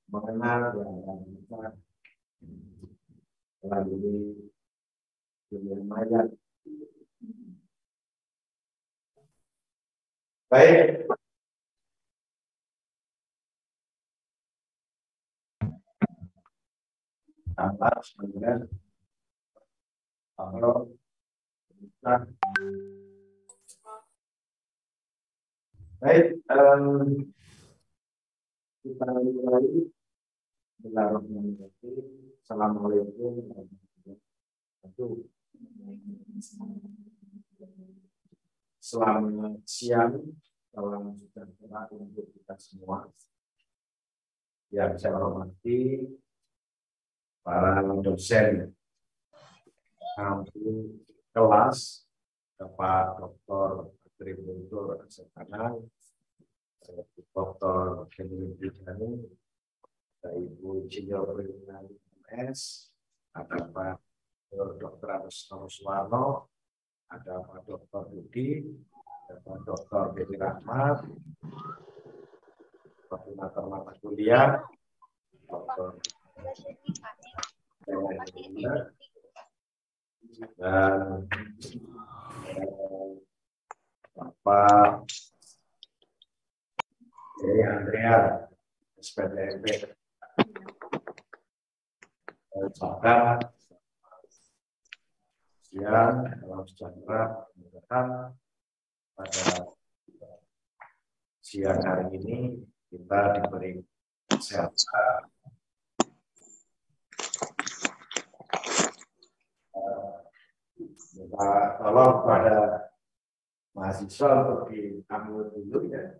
mengenal yang kita melalui dunia maya. Baik. Tanpa sebenarnya kalau kita baik, kita mulai. Assalamualaikum warahmatullahi wabarakatuh. Selamat siang, salam sejahtera untuk kita semua. Yang saya hormati para dosen kampus kelas, Bapak Dr. Agrikultur Asetanang, Dr. Henry Bidani, Ibu Insinyur Kriminal MS, ada Pak Dr. Agus Suwarno, ada Pak Dr. Budi, ada Pak Dr. Bedi Rahmat, koordinator mata kuliah, Dr. dan Bapak Andrea, SPDMP. Ucapkan siang, salam sejahtera, mudah-mudahan pada siang hari ini kita diberi kesehatan. Kita tolong pada mahasiswa untuk diambil dulu ya.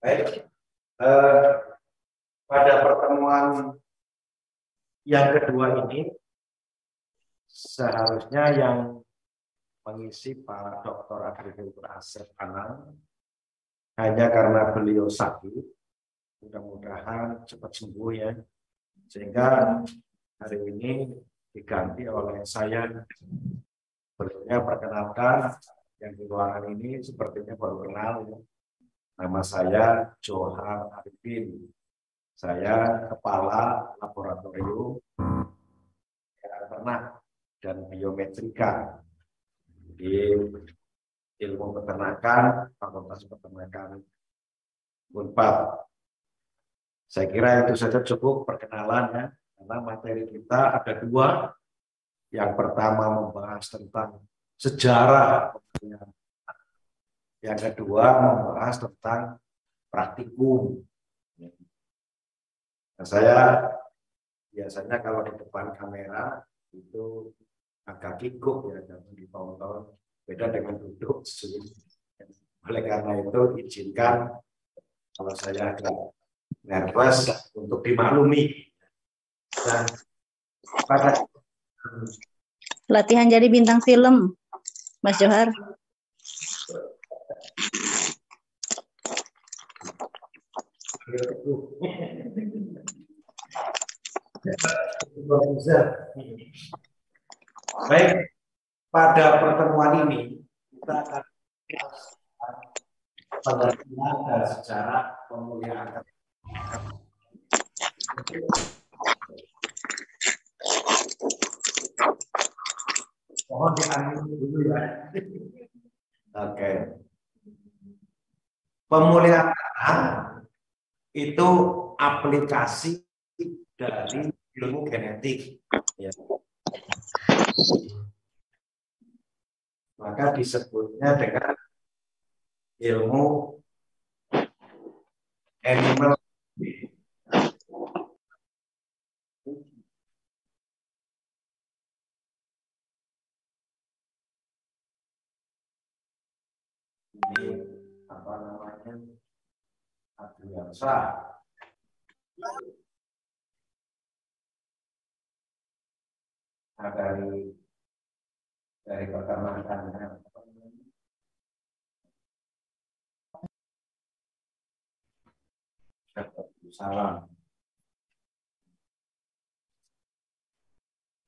Baik, pada pertemuan yang kedua ini seharusnya yang mengisi Pak Dr. Agrikultur Asetanang, hanya karena beliau sakit, mudah-mudahan cepat sembuh ya, sehingga hari ini diganti oleh saya. Beliaunya perkenalkan yang di ruangan ini sepertinya baru kenal ya. Nama saya Johar Arifin. Saya Kepala Laboratorium Ternak dan Biometrika di Ilmu Peternakan, Fakultas Peternakan Unpad. Saya kira itu saja cukup perkenalan ya, karena materi kita ada dua. Yang pertama membahas tentang sejarah, yang kedua membahas tentang praktikum. Nah, saya biasanya kalau di depan kamera itu agak kikuk ya, jangan ditonton, beda dengan duduk. Oleh karena itu izinkan kalau saya agak nervous untuk dimaklumi. Dan pada latihan jadi bintang film, Mas Johar. Baik, pada pertemuan ini kita akan pengertian dan sejarah pemulihan. Mohon diambil dulu ya. Oke. Pemulihan tanah itu aplikasi dari ilmu genetik. Ya. Maka disebutnya dengan ilmu animal. Ini apa namanya? Adriansa. Nah, dari peternakan salam.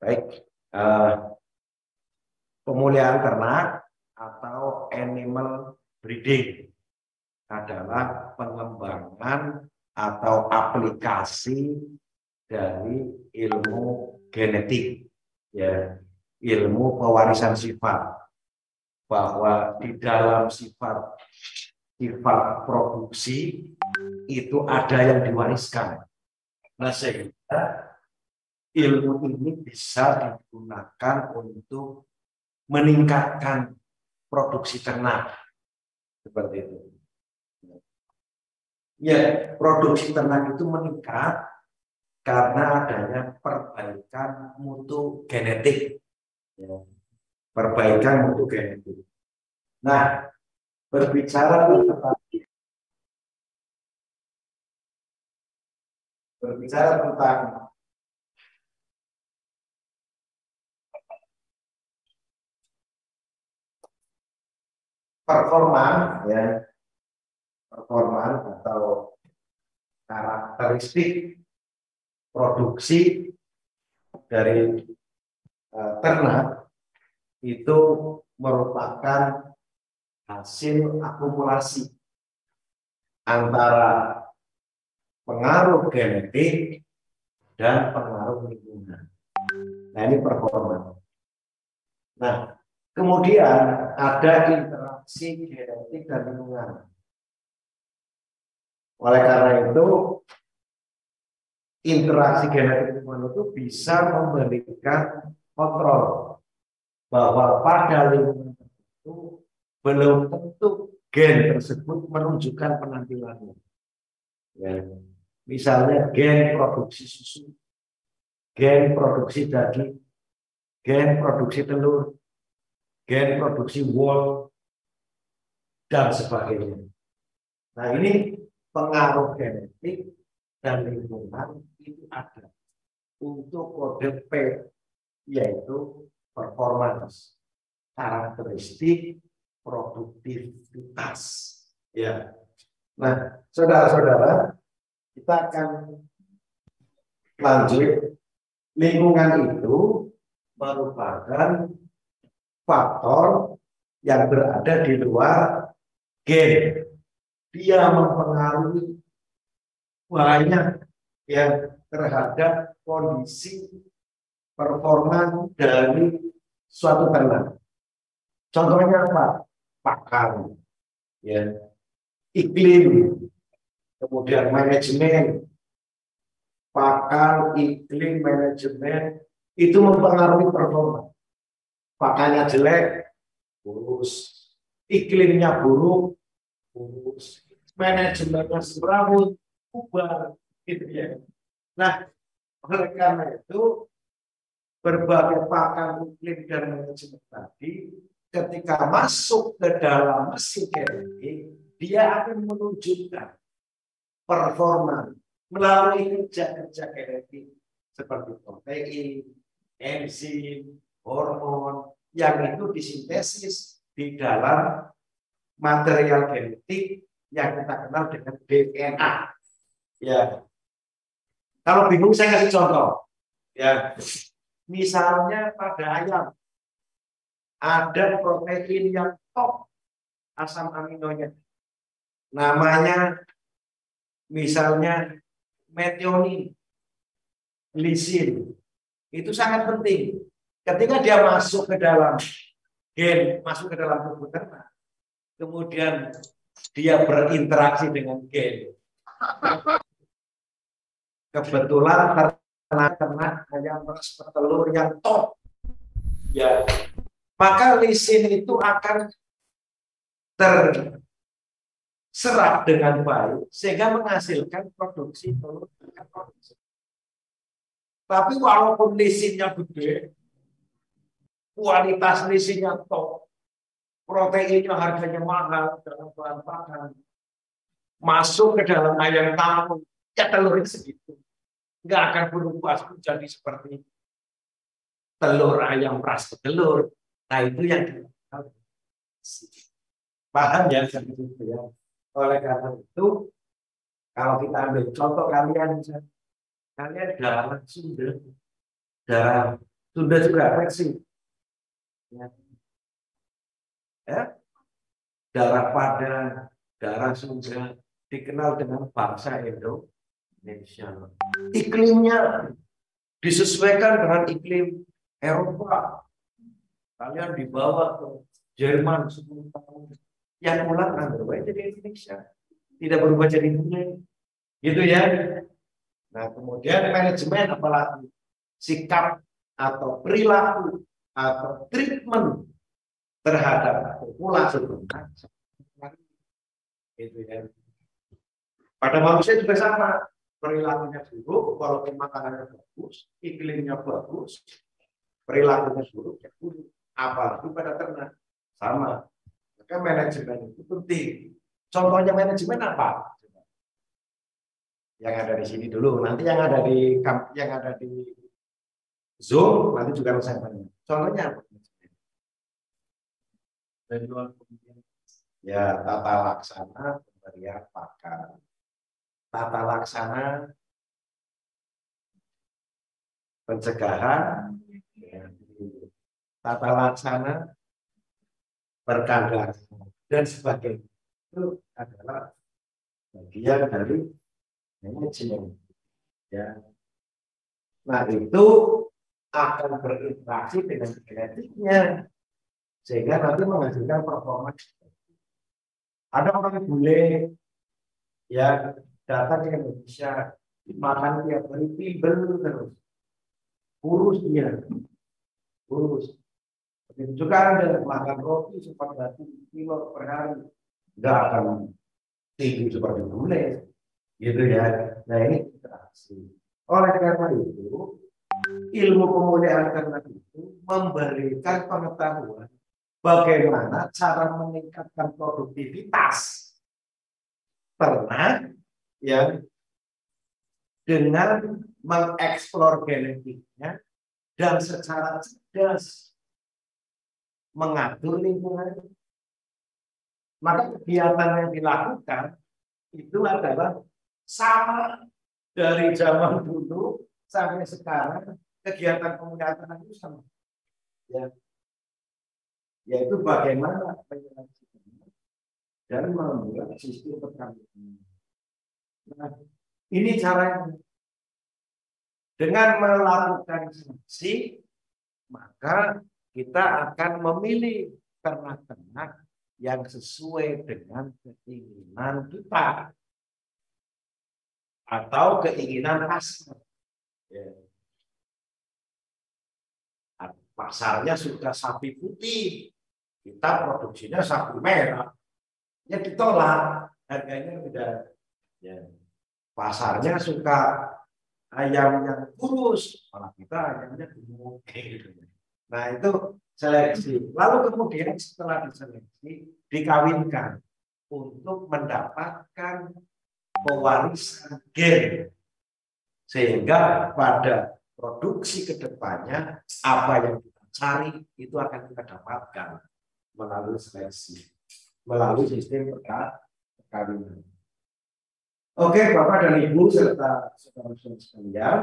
Baik, pemulihan ternak atau animal breeding adalah pengembangan atau aplikasi dari ilmu genetik, ya, ilmu pewarisan sifat, bahwa di dalam sifat produksi itu ada yang diwariskan. Nah, sehingga ilmu ini bisa digunakan untuk meningkatkan produksi ternak seperti itu. Ya, produksi ternak itu meningkat karena adanya perbaikan mutu genetik. Ya, perbaikan mutu genetik. Nah, berbicara tentang performa, ya, performa atau karakteristik produksi dari ternak itu merupakan hasil akumulasi antara pengaruh genetik dan pengaruh lingkungan. Nah, ini performa. Nah, kemudian ada interaksi genetik dan lingkungan. Oleh karena itu, interaksi genetik lingkungan itu bisa memberikan kontrol bahwa pada lingkungan itu belum tentu gen tersebut menunjukkan penampilannya. Ya. Misalnya gen produksi susu, gen produksi daging, gen produksi telur, gen produksi wool, dan sebagainya. Nah, ini pengaruh genetik dan lingkungan itu ada untuk kode P, yaitu performance, karakteristik produktivitas. Ya. Nah, saudara-saudara, kita akan lanjut. Lingkungan itu merupakan faktor yang berada di luar gen. Dia mempengaruhi banyak, ya, terhadap kondisi performa dari suatu ternak. Contohnya apa? Pakan, ya, iklim, kemudian manajemen. Pakan, iklim, manajemen itu mempengaruhi performa. Pakannya jelek, kurus. Iklimnya buruk, kurus. Manajemennya semrawut, bubar, gitu ya. Nah, oleh karena itu berbagai pakan, iklim, dan manajemen tadi ketika masuk ke dalam mesin genetik, dia akan menunjukkan performa melalui kerja-kerja genetik seperti protein, enzim, hormon yang itu disintesis di dalam material genetik yang kita kenal dengan DNA. Ya, kalau bingung saya kasih contoh. Ya, misalnya pada ayam ada protein yang top asam aminonya, namanya misalnya metionin, lisin. Itu sangat penting. Ketika dia masuk ke dalam gen, masuk ke dalam tubuh ternak, kemudian dia berinteraksi dengan gen. Kebetulan ternak ayam ras petelur yang top, ya, maka lisin itu akan terserap dengan baik sehingga menghasilkan produksi telur. Tapi walaupun lisinnya gede, kualitas lisinnya top, proteinnya harganya mahal dalam bahan pakan, masuk ke dalam ayam kampung, ya telurnya segitu, nggak akan berubah menjadi seperti telur ayam ras telur. Nah, itu yang paham ya, ya. Oleh karena itu, kalau kita ambil contoh kalian darah Sunda, darah Sunda juga versi. Ya. Darah Padang, darah Sunda dikenal dengan bangsa Indonesia. Iklimnya disesuaikan dengan iklim Eropa. Kalian dibawa ke Jerman 10 tahun. Yang pulang berubah jadi Indonesia. Tidak berubah jadi Indonesia. Gitu ya. Nah, kemudian manajemen apalagi sikap atau perilaku atau treatment terhadap populasi itu ya. Pada manusia juga sama, perilakunya buruk, walaupun makanannya bagus, iklimnya bagus, perilakunya buruk ya buruk. Apalagi pada ternak sama. Maka manajemen itu penting. Contohnya manajemen apa? Yang ada di sini dulu, nanti yang ada di Zoom nanti juga saya tanya. Contohnya apa? Ya, tata laksana pemberian pakan, tata laksana pencegahan, tata laksana perkandaan dan sebagainya. Itu adalah bagian dari manajemen. Ya. Nah, itu akan berinteraksi dengan genetiknya sehingga nanti menghasilkan performa. Ada orang bule yang datang ke Indonesia makan tiap hari timbel terus, kurus dia, kurus. Juga ada makan roti seperti 1 kilo per hari, nggak akan tinggi seperti bule, gitu ya. Nah ini interaksi. Oleh karena itu, ilmu pemulihan alternatif itu memberikan pengetahuan bagaimana cara meningkatkan produktivitas ternak yang dengan mengeksplor genetiknya dan secara cerdas mengatur lingkungan. Maka kegiatan yang dilakukan itu adalah sama dari zaman dulu sampai sekarang, kegiatan pemulihan ternak itu sama. Ya. Yaitu bagaimana penyelesaian dan membuat sistem pertanian. Nah, ini caranya. Dengan melakukan seleksi, maka kita akan memilih ternak-ternak yang sesuai dengan keinginan kita atau keinginan pasar. Ya. Pasarnya sudah sapi putih, kita produksinya sapi merah, ya ditolak, harganya udah. Ya. Pasarnya suka ayam yang kurus, malah kita ayamnya gemuk. Nah itu seleksi. Lalu kemudian setelah diseleksi dikawinkan untuk mendapatkan pewarisan gen, sehingga pada produksi kedepannya apa yang kita cari itu akan kita dapatkan melalui seleksi, melalui sistem perkawinan. Oke, Bapak dan Ibu serta saudara-saudara sekalian,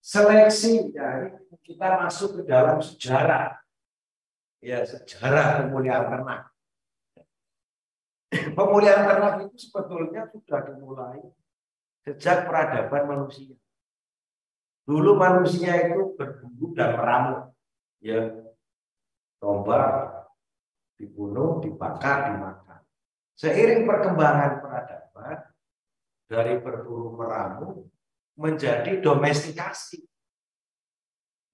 seleksi dari kita masuk ke dalam sejarah, ya sejarah pemulihan ternak. Pemulihan ternak itu sebetulnya sudah dimulai sejak peradaban manusia. Dulu manusia itu berburu dan meramu, ya domba dibunuh, dibakar, dimakan. Seiring perkembangan peradaban dari berburu meramu menjadi domestikasi.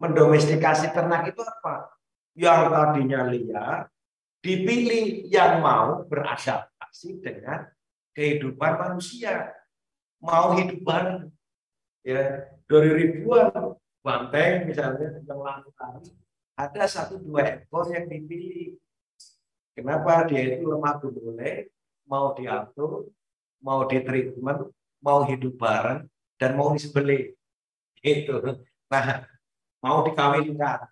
Mendomestikasi ternak itu apa? Yang tadinya liar dipilih yang mau beradaptasi dengan kehidupan manusia, mau hidup bareng. Ya, dari ribuan banteng misalnya yang lari, ada 1-2 ekor yang dipilih. Kenapa? Dia itu lemah gemulai, mau diatur, mau ditreatment, mau hidup bareng, dan mau disembelih. Gitu. Nah, mau dikawinkan.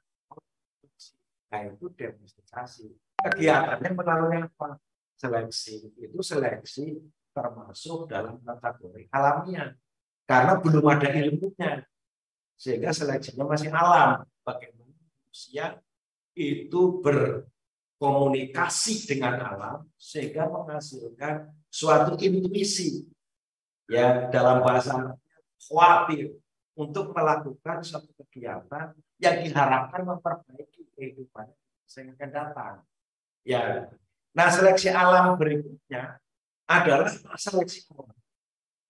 Nah, itu domestikasi. Kegiatannya melalui apa? Seleksi. Itu seleksi termasuk dalam kategori alamiah. Karena belum ada ilmunya. Sehingga seleksinya masih alam. Bagaimana manusia itu berkomunikasi dengan alam sehingga menghasilkan suatu intuisi, ya dalam bahasa khawatir, untuk melakukan suatu kegiatan yang diharapkan memperbaiki kehidupan yang akan datang. Ya, nah seleksi alam berikutnya adalah seleksi alam.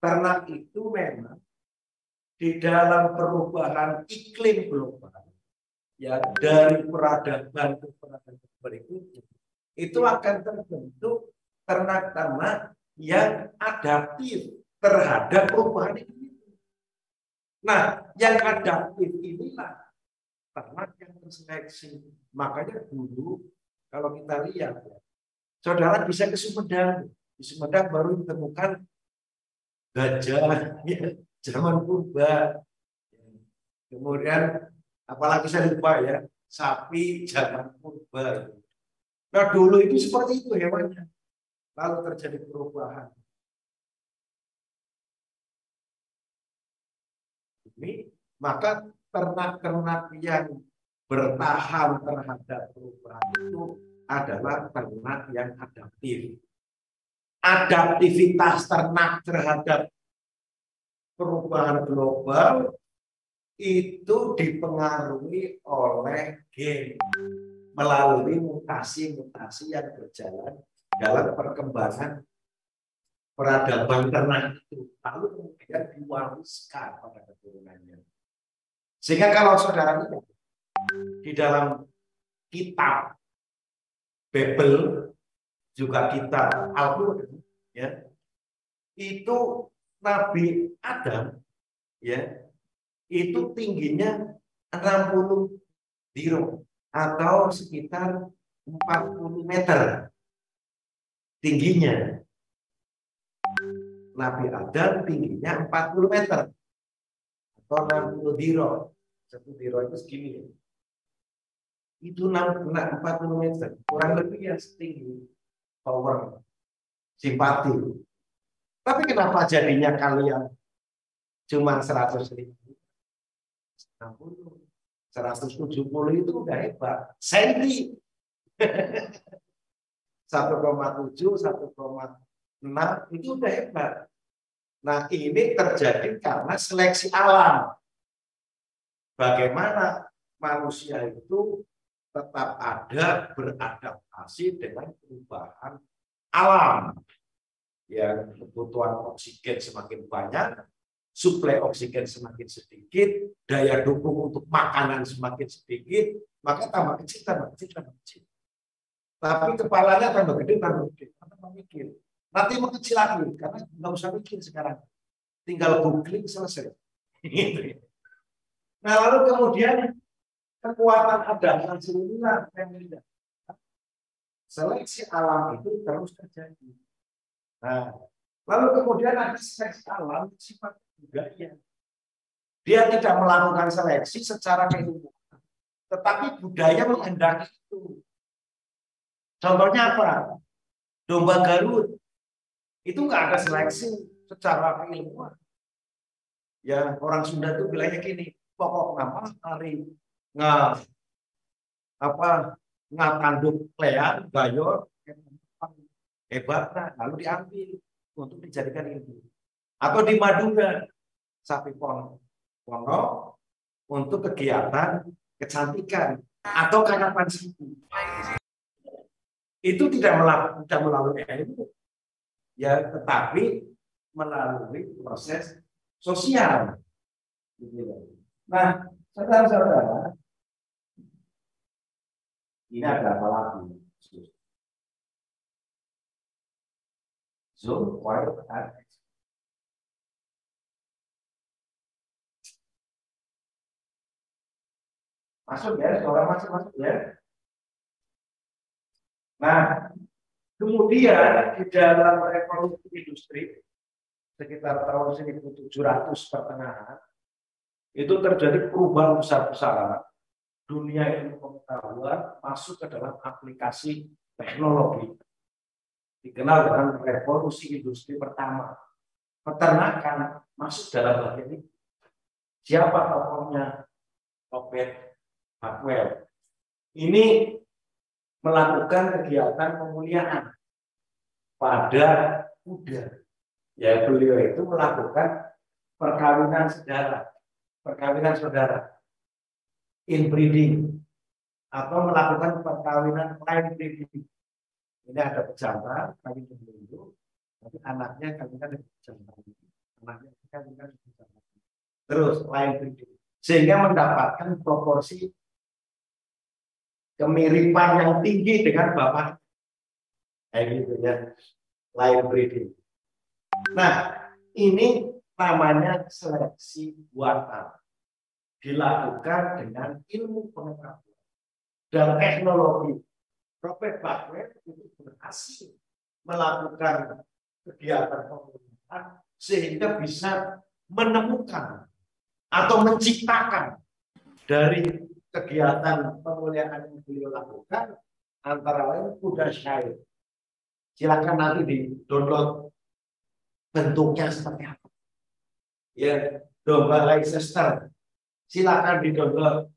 Karena itu memang di dalam perubahan iklim global, ya dari peradaban ke peradaban berikutnya, itu akan terbentuk ternak-ternak yang adaptif terhadap perubahan iklim. Nah, yang adaptif inilah ternak yang terseleksi. Makanya dulu kalau kita lihat, ya, saudara bisa ke Sumedang. Di Sumedang baru ditemukan gajah, ya, zaman purba. Kemudian apalagi saya lupa ya, sapi zaman purba. Nah dulu itu seperti itu hewannya. Lalu terjadi perubahan. Ini maka ternak-ternak yang bertahan terhadap perubahan itu adalah ternak yang adaptif. Adaptivitas ternak terhadap perubahan global itu dipengaruhi oleh gen melalui mutasi-mutasi yang berjalan dalam perkembangan peradaban ternak itu, lalu kemudian diwariskan pada keturunannya. Sehingga kalau saudara lihat di dalam kitab Bible, juga kitab Al-Quran, ya, itu Nabi Adam, ya, itu tingginya 60 diro atau sekitar 40 meter tingginya. Nabi Adam tingginya 40 meter atau 60 diro. Satu diro itu segini. Itu 40 meter, kurang lebih ya setinggi tower simpati. Tapi kenapa jadinya kalian cuma 150, 60, 170 itu udah hebat. Senti 1,7, 1,6 itu udah hebat. Nah ini terjadi karena seleksi alam. Bagaimana manusia itu tetap ada beradaptasi dengan perubahan alam. Ya, kebutuhan oksigen semakin banyak, suplai oksigen semakin sedikit, daya dukung untuk makanan semakin sedikit, maka tambah kecil, tambah kecil, tambah kecil. Tapi kepalanya tambah gede, tambah mikir. Nanti mengecil lagi, karena nggak usah mikir sekarang. Tinggal googling selesai. Nah, lalu kemudian kekuatan adaptasi inilah yang tidak. Seleksi alam itu terus terjadi. Nah, lalu kemudian ada seleksi alam sifat budaya. Dia tidak melakukan seleksi secara keilmuan, tetapi budaya menghendaki itu. Contohnya apa? Domba Garut itu nggak ada seleksi secara keilmuan. Ya orang Sunda itu bilangnya gini, pokok nama hari ngatanduk lean, gayor, hebat, lalu diambil untuk dijadikan ilmu. Atau di Madura, sapi pono untuk kegiatan kecantikan atau karapan sapi. Itu tidak melalui ilmu, ya, tetapi melalui proses sosial. Nah, saudara-saudara, ini ada apa lagi? Zoom, while and masuk ya, suara masuk ya. Nah, kemudian di dalam revolusi industri sekitar tahun 1700 pertengahan itu terjadi perubahan besar-besaran. Dunia ilmu pengetahuan masuk ke dalam aplikasi teknologi. Dikenal dengan revolusi industri pertama. Peternakan masuk dalam bagian ini. Siapa tokohnya? Robert Bakewell. Ini melakukan kegiatan pemuliaan pada kuda. Ya, beliau itu melakukan perkawinan saudara, inbreeding, atau melakukan perkawinan line breeding. Ini ada pejantan, kawin dulu, tapi anaknya kawinkan dengan pejantan, anaknya kawinkan dengan pejantan. Terus line breeding, sehingga mendapatkan proporsi kemiripan yang tinggi dengan bapak. Kayak gitu ya, line breeding. Nah, ini namanya seleksi buatan, dilakukan dengan ilmu pengetahuan dan teknologi. Robert Bakewell itu berhasil melakukan kegiatan pemulihan sehingga bisa menemukan atau menciptakan dari kegiatan pemulihan yang beliau lakukan, antara lain kuda Shire. Silakan nanti di download bentuknya seperti apa. Ya, domba Leicester. Silakan di download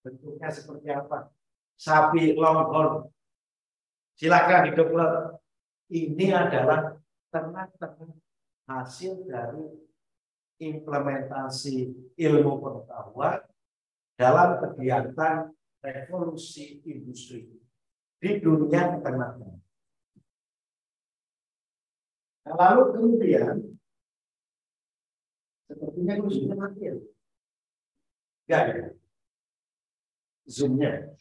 bentuknya seperti apa. Sapi Longhorn. Silakan di download. Ini adalah ternak-ternak hasil dari implementasi ilmu pengetahuan dalam kegiatan revolusi industri di dunia peternakan. Nah, lalu kemudian sepertinya zoomnya mati ya? Enggak ya? Zoomnya.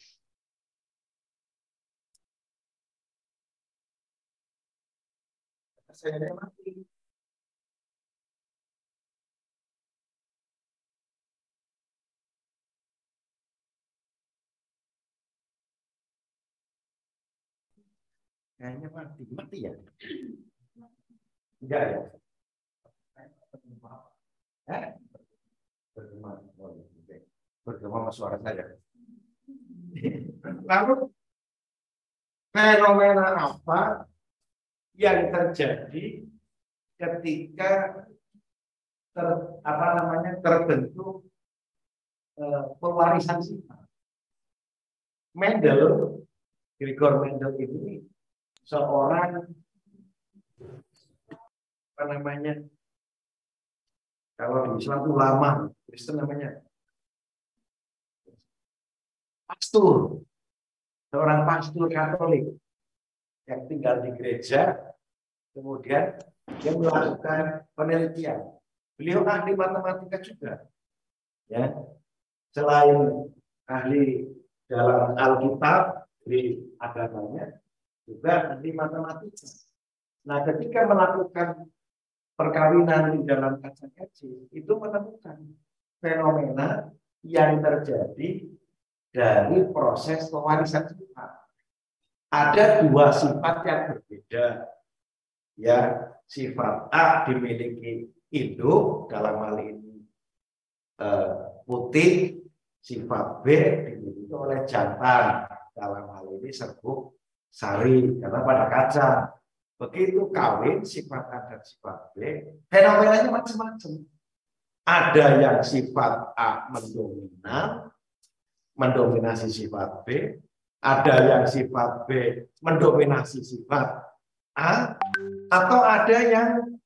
Saya mati. Kayaknya mati ya? Enggak ya? Bergema sama suara saya. Lalu fenomena apa yang terjadi ketika terbentuk pewarisan sifat? Gregor Mendel ini seorang kalau di Islam ulama, Kristen namanya pastor, seorang pastor Katolik yang tinggal di gereja, kemudian dia melakukan penelitian. Beliau ahli matematika juga, ya. Selain ahli dalam Alkitab di agamanya, juga ahli matematika. Nah, ketika melakukan perkawinan di dalam kacang kecil, itu menemukan fenomena yang terjadi dari proses pewarisan sifat. Ada dua sifat yang berbeda. Ya, sifat A dimiliki induk, dalam hal ini putih, sifat B dimiliki oleh jantan, dalam hal ini serbuk sari, karena pada kacang. Begitu kawin sifat A dan sifat B, fenomenanya macam-macam. Ada yang sifat A mendominasi sifat B, ada yang sifat B mendominasi sifat A, atau ada yang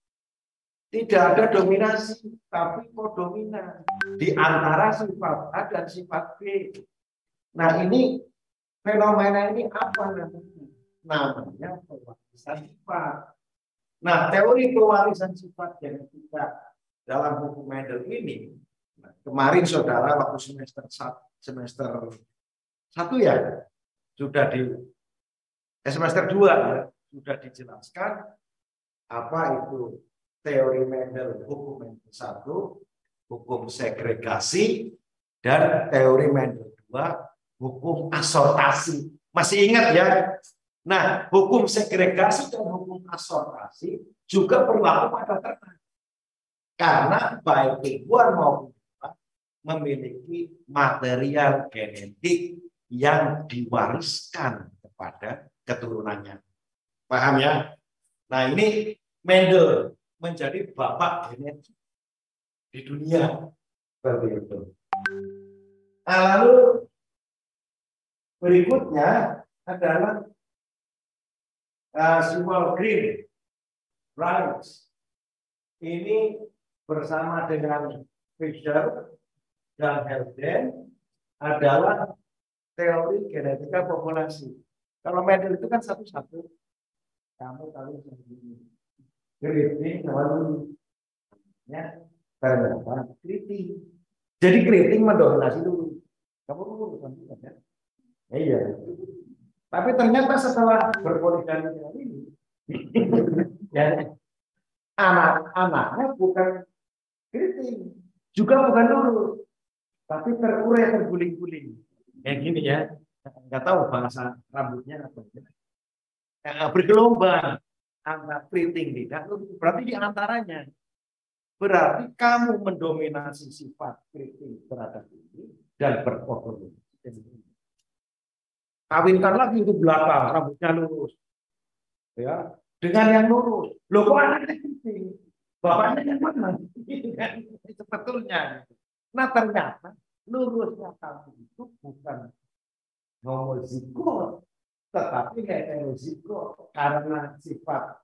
tidak ada dominasi tapi kodominan di antara sifat A dan sifat B. Nah, ini fenomena ini apa namanya? Namanya pewarisan sifat. Nah, teori pewarisan sifat yang kita dalam buku Mendel ini, kemarin saudara waktu semester 1 ya, sudah di semester 2 ya, sudah dijelaskan apa itu teori Mendel, hukum Mendel 1, hukum segregasi, dan teori Mendel 2, hukum asortasi. Masih ingat ya? Nah, hukum segregasi dan hukum asortasi juga berlaku pada ternak. Karena baik tumbuhan maupun hewan memiliki material genetik yang diwariskan kepada keturunannya. Paham ya? Nah, ini Mendel menjadi bapak genetik di dunia. Seperti itu. Nah, lalu berikutnya adalah simbol green rice. Ini bersama dengan Fisher dan Helden adalah teori genetika populasi. Kalau Mendel itu kan satu-satu. Kamu tahu sendiri. Keriting lalu ya ternyata keriting. Jadi keriting mendominasi dulu. Kamu dulu ya? Iya. Tapi ternyata setelah berpoligami ini, ya anak-anaknya bukan keriting, juga bukan lurus, tapi terurai terguling-guling. Kayak gini ya. Nggak tahu bahasa rambutnya apa. Bergelombang antara keriting tidak lurus. Berarti di antaranya. Berarti kamu mendominasi sifat keriting terhadap ini dan berpoligami. Kawinkan lagi itu belakang, rambutnya lurus. Ya, dengan yang lurus. Loh kok anaknya keriting? Bapaknya yang mana? Sebetulnya. Nah ternyata lurusnya kamu itu bukan homozigot, tetapi heterozigot karena sifat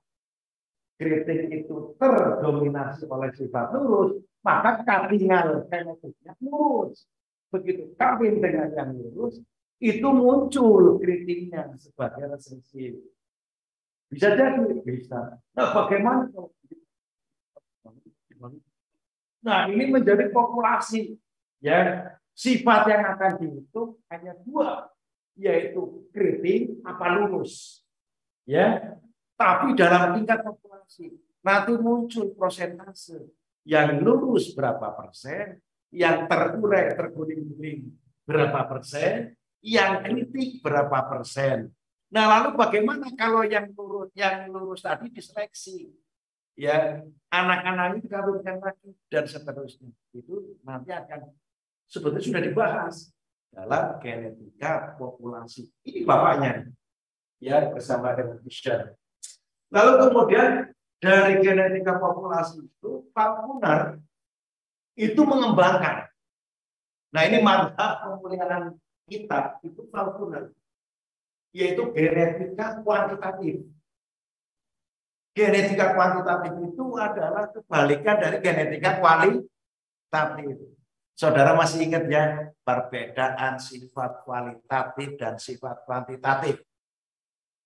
keriting itu terdominasi oleh sifat lurus, maka kardinal genetiknya lurus. Begitu kawin dengan yang lurus, itu muncul keritingnya sebagai resesif. Bisa jadi, bisa. Nah, bagaimana? Nah, ini menjadi populasi. Ya, sifat yang akan dihitung hanya dua, yaitu keriting apa lurus. Ya, tapi dalam tingkat populasi nanti muncul persentase yang lurus berapa persen, yang terurai terguling-guling berapa persen, yang kritik berapa persen. Nah, lalu bagaimana kalau yang lurus tadi diseleksi? Ya, anak-anak ini dikawinkan lagi dan seterusnya. Itu nanti akan sebetulnya sudah dibahas dalam genetika populasi. Ini bapaknya. Ya, bersama dengan Fisher. Lalu kemudian dari genetika populasi itu Falconer itu mengembangkan. Nah, ini mantap pemulihan kita itu Falconer, yaitu genetika kuantitatif. Genetika kuantitatif itu adalah kebalikan dari genetika kualitatif. Saudara masih ingat ya perbedaan sifat kualitatif dan sifat kuantitatif?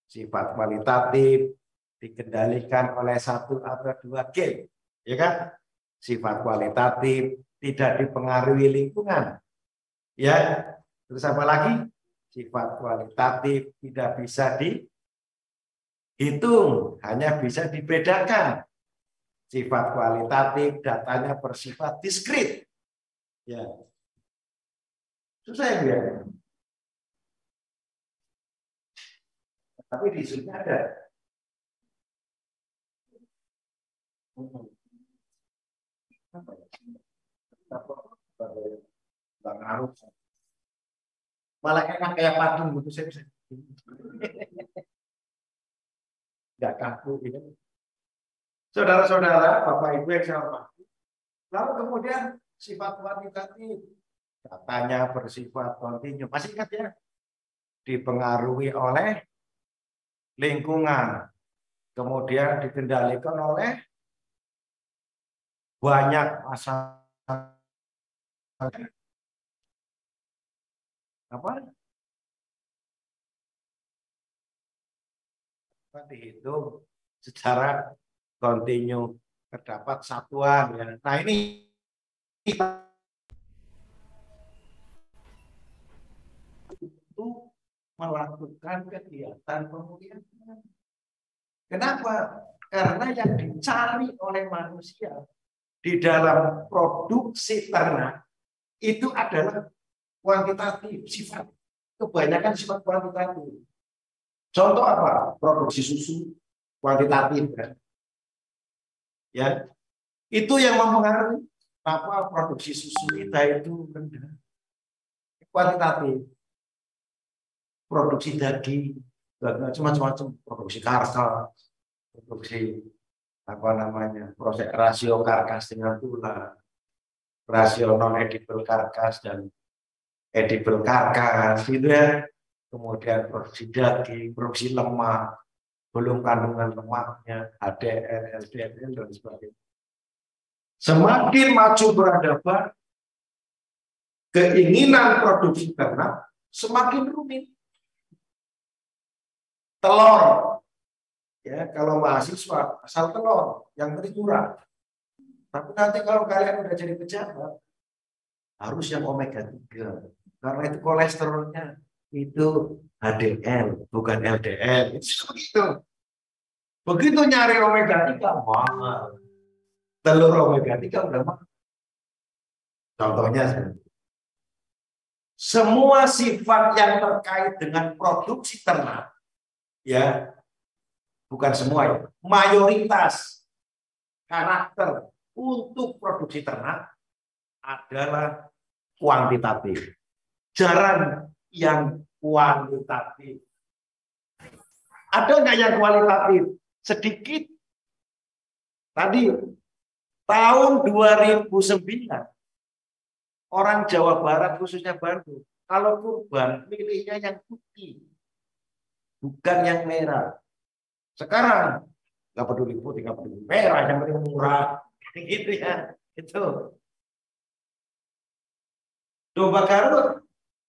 Sifat kualitatif dikendalikan oleh satu atau dua gen, ya kan? Sifat kualitatif tidak dipengaruhi lingkungan, ya. Terus apa lagi? Sifat kualitatif tidak bisa dihitung, hanya bisa dibedakan. Sifat kualitatif datanya bersifat diskrit, ya. Susah ya, tapi di sini ada. Malah kayak patung gitu saya bisa. Nggak kaku gitu. Saudara-saudara, Bapak Ibu yang saya hormati. Lalu kemudian sifat kuantitatif katanya bersifat kontinu. Masih ingat ya? Dipengaruhi oleh lingkungan. Kemudian dikendalikan oleh banyak masalah. Apa? Dihitung secara kontinu, terdapat satuan. Ya. Nah ini itu melakukan kegiatan pemulihan. Kenapa? Karena yang dicari oleh manusia di dalam produksi ternak itu adalah kuantitatif, sifat. Kebanyakan sifat kuantitatif. Contoh apa? Produksi susu kuantitatif kan? Ya, itu yang mempengaruhi apa produksi susu kita itu rendah. Kuantitatif. Produksi daging, macam-macam, produksi karkas, produksi apa namanya, proses rasio karkas dengan tulang. rasio non edible karkas dan edible karkas gitu ya. Kemudian produksi daging, produksi lemak, belum kandungan lemaknya, HDL, LDL dan sebagainya. Semakin maju peradaban, keinginan produksi ternak semakin rumit. Telur, ya kalau mahasiswa asal telur yang penting murah. Tapi nanti kalau kalian udah jadi pejabat, harus yang omega 3 karena itu kolesterolnya itu HDL bukan LDL. Itu begitu. Begitu nyari omega 3 mahal. Telur omega 3 udah mahal. Contohnya semua sifat yang terkait dengan produksi ternak, ya, bukan semua ya, mayoritas karakter untuk produksi ternak adalah kuantitatif. Jarang yang kualitatif. Ada nggak yang kualitatif? Sedikit. Tadi tahun 2009 orang Jawa Barat khususnya Bandung, kalau kurban milihnya yang putih, bukan yang merah. Sekarang nggak peduli putih, nggak peduli merah, yang penting murah, gitu ya. Itu. Domba Garut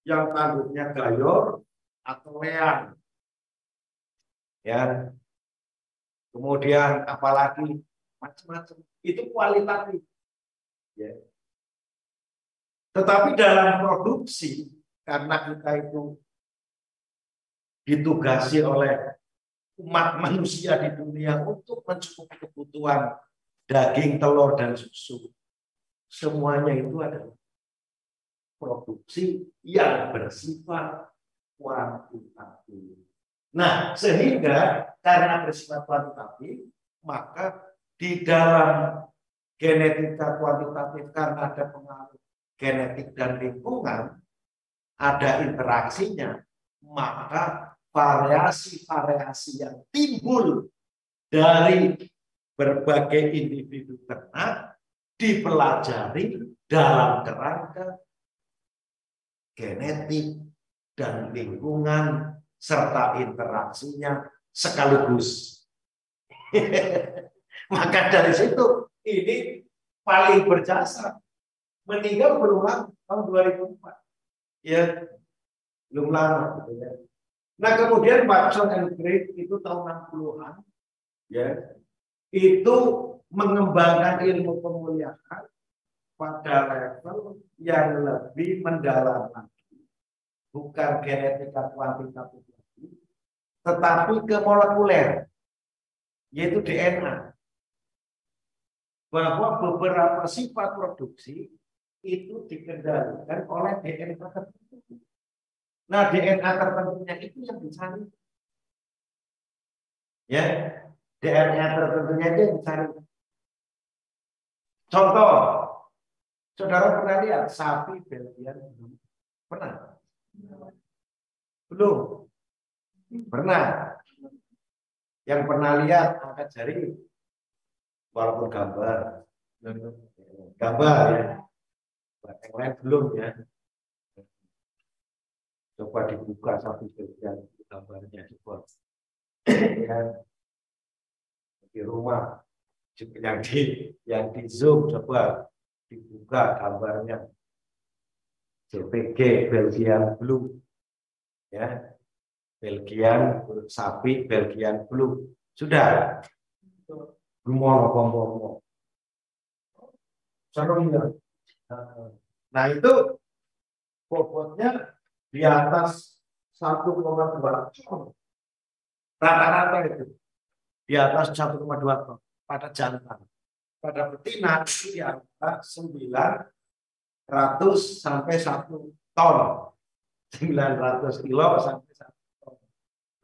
yang tanduknya gayor atau leang, ya. Kemudian apalagi macam-macam itu kualitatif, ya. Tetapi dalam produksi karena kita itu ditugasi oleh umat manusia di dunia untuk mencukupi kebutuhan daging, telur, dan susu, semuanya itu adalah produksi yang bersifat kuantitatif. Nah, sehingga karena bersifat kuantitatif, maka di dalam genetika kuantitatif karena ada pengaruh genetik dan lingkungan, ada interaksinya, maka variasi-variasi yang timbul dari berbagai individu ternak dipelajari dalam kerangka genetik dan lingkungan serta interaksinya sekaligus. Maka dari situ ini paling berjasa. Meninggal belum lama, tahun 2004. Ya, belum lama. Gitu ya. Nah, kemudian Watson and Crick itu tahun 60-an, ya, itu mengembangkan ilmu pemulihan pada level yang lebih mendalam lagi, bukan genetika kuantitatif lagi, tetapi ke molekuler, yaitu DNA. Bahwa beberapa sifat produksi itu dikendalikan oleh DNA tertentu. Nah, DNA tertentunya itu yang dicari. Ya, DNA tertentunya itu yang dicari. Contoh, saudara pernah lihat sapi Belgian? Pernah? Belum? Pernah? Yang pernah lihat angkat jari, walaupun gambar. Gambar ya. Yang lain belum ya. Coba dibuka sapi Belgian gambarnya coba. Ya. Di rumah yang di zoom coba dibuka gambarnya JPG Belgian Blue, ya, Belgian sapi Belgian Blue sudah ngomong nah itu bobotnya di atas 1,2 ton rata-rata itu di atas 1,2 ton pada jantan. Pada betina itu di atas 900 sampai 1 ton. 900 kilo sampai 1 ton.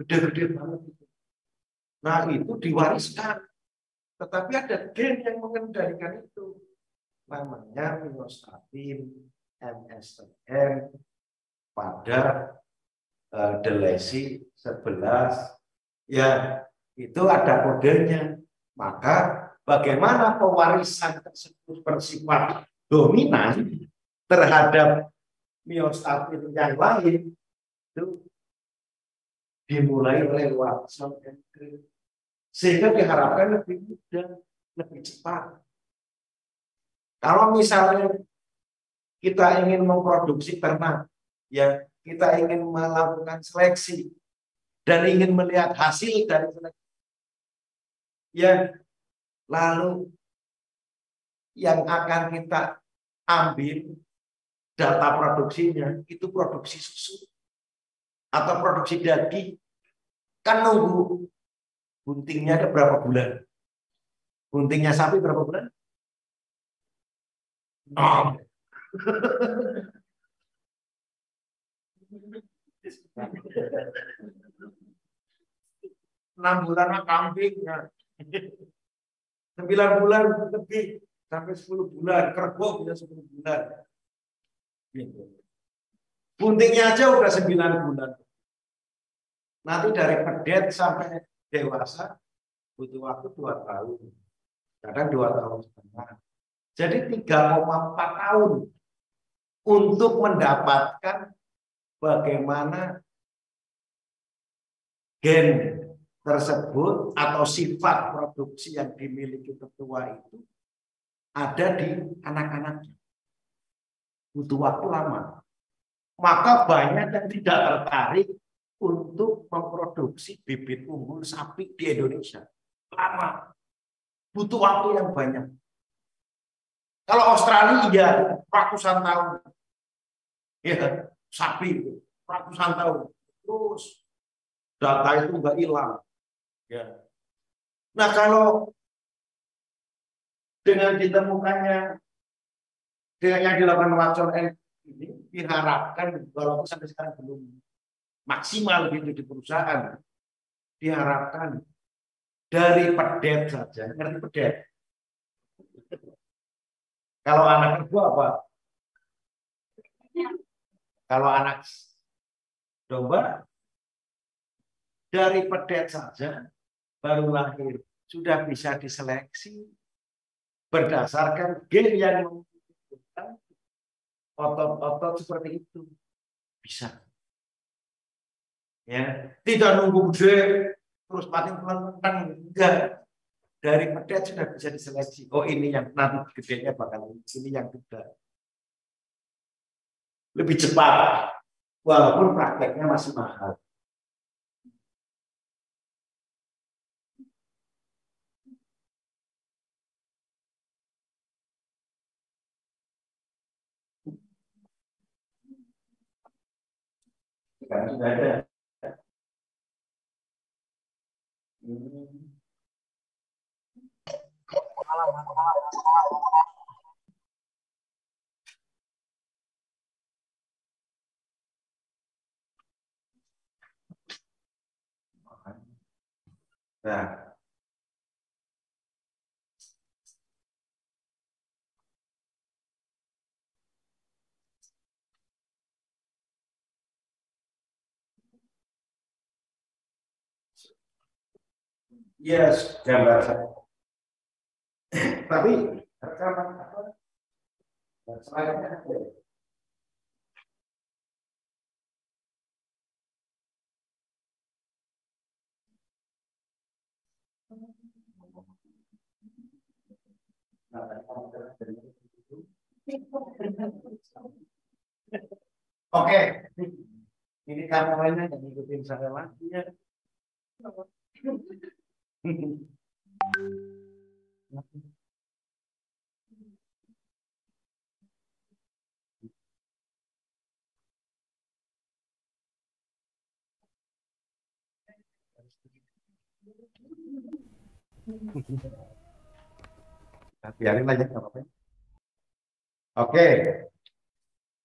Gede-gede banget itu. Nah, itu diwariskan. Tetapi ada gen yang mengendalikan itu. Namanya myostatin, MSTM pada delesi 11. Ya, itu ada kodenya. Maka bagaimana pewarisan tersebut bersifat dominan terhadap miostatin yang lain itu dimulai lewat cell engine, sehingga diharapkan lebih mudah, lebih cepat. Kalau misalnya kita ingin memproduksi ternak, ya kita ingin melakukan seleksi dan ingin melihat hasil dari seleksi, ya lalu yang akan kita ambil data produksinya itu produksi susu atau produksi daging, kan nunggu buntingnya ada berapa bulan, buntingnya sapi berapa bulan? Oh. 6 bulan kambing, 9 bulan lebih sampai 10 bulan, kerbau bisa 10 bulan. Buntingnya aja udah 9 bulan. Nanti dari pedet sampai dewasa butuh waktu 2 tahun, kadang 2 tahun setengah. Jadi 3,4 tahun untuk mendapatkan bagaimana gen tersebut atau sifat produksi yang dimiliki tetua itu ada di anak-anaknya. Butuh waktu lama. Maka banyak yang tidak tertarik untuk memproduksi bibit unggul sapi di Indonesia. Lama. Butuh waktu yang banyak. Kalau Australia iya, ratusan tahun. Ya, sapi ratusan tahun. Terus data itu nggak hilang. Ya. Nah, kalau dengan ditemukannya dengan yang dilakukan Watson ini diharapkan, walaupun sampai sekarang belum maksimal gitu di perusahaan, diharapkan dari pedet saja. Ngerti pedet? Kalau anak itu apa? Kalau anak domba dari pedet saja baru lahir sudah bisa diseleksi berdasarkan gen yang membutuhkan otot-otot seperti itu, bisa. Ya, tidak nunggu gede terus paling pelan-pelan, enggak. Dari pedet sudah bisa diseleksi. Oh, ini yang nanti gedenya bakal ini, yang tidak. Lebih cepat, walaupun prakteknya masih mahal. Sekarang sudah ada. Nah, yes, gambar saya. Tapi rekaman apa? Slide-nya ada. Oke, ini kameranya yang ngikutin saya lagi ya. Biarin aja nggak apa-apa. Oke,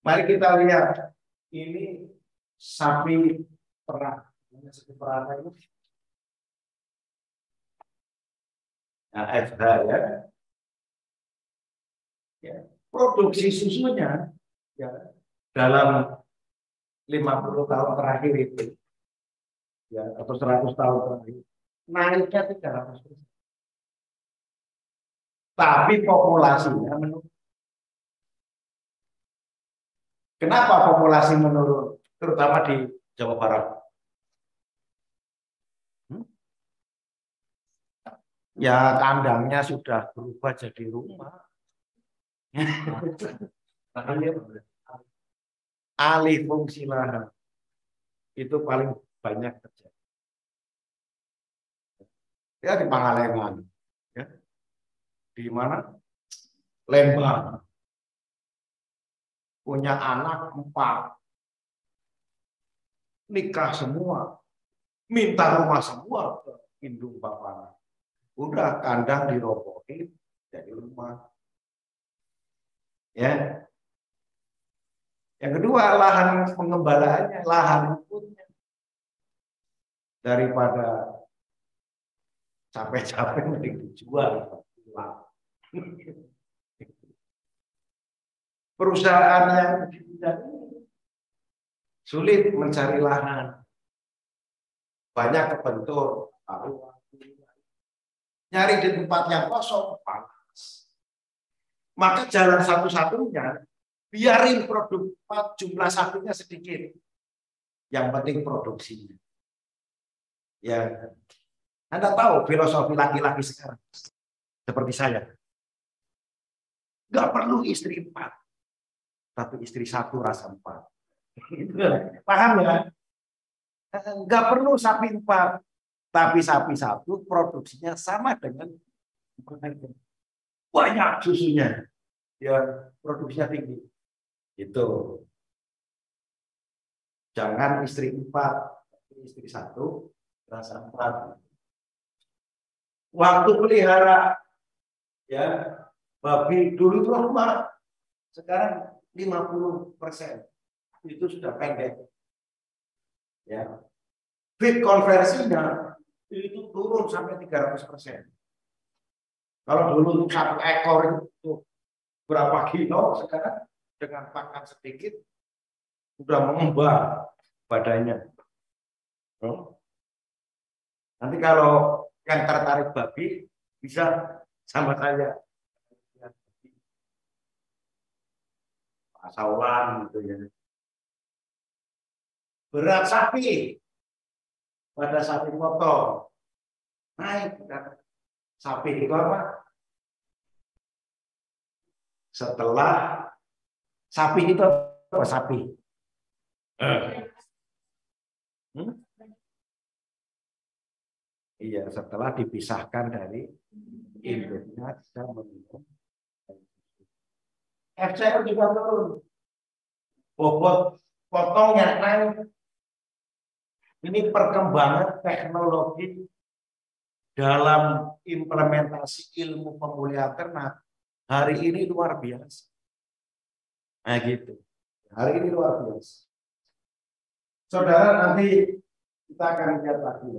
mari kita lihat ini sapi perah. Sapi perah ini, nah, FH ya. Ya, produksi susunya ya dalam 50 tahun terakhir itu ya, atau 100 tahun terakhir naiknya 300%. Tapi populasinya menurun. Kenapa populasi menurun, terutama di Jawa Barat? Ya kandangnya sudah berubah jadi rumah. Alih fungsi lahan itu paling banyak terjadi. Ya di Pangalengan, ya. Di mana? Lembang. Punya anak 4, nikah semua, minta rumah semua ke indung bapak. Udah kandang dirobohin jadi rumah. Ya. Yang kedua, lahan pengembalaannya, lahan rumputnya. Daripada capek-capek mending dijual. Perusahaan yang di bidang ini sulit mencari lahan. Banyak kebentur, nyari di tempat yang kosong, panas. Maka jalan satu-satunya, biarin produk jumlah sapinya sedikit. Yang penting produksinya. Ya, Anda tahu filosofi laki-laki sekarang seperti saya. Nggak perlu istri 4, tapi istri 1 rasa 4. Paham ya? Nggak perlu sapi 4, tapi sapi 1 produksinya sama dengan banyak susunya. Ya, produksinya tinggi. Itu. Jangan istri 4, tapi istri 1 rasa 4. Waktu pelihara ya babi dulu itu lama, sekarang 50% itu sudah pendek. Ya, feed konversinya itu turun sampai 300%. Kalau dulu untuk 1 ekor itu berapa kilo, sekarang dengan pakan sedikit sudah mengembang badannya. Nanti kalau yang tertarik babi bisa sama saya. Pasaulan gitu ya. Berat sapi pada sapi potong naik. Sapi itu apa? Setelah sapi itu apa sapi? Iya, setelah dipisahkan dari induknya bisa meminum. FCR juga turun. Bobot potongnya naik. Ini perkembangan teknologi dalam implementasi ilmu pemulihan ternak hari ini luar biasa. Nah gitu. Hari ini luar biasa. Saudara, nanti kita akan lihat lagi.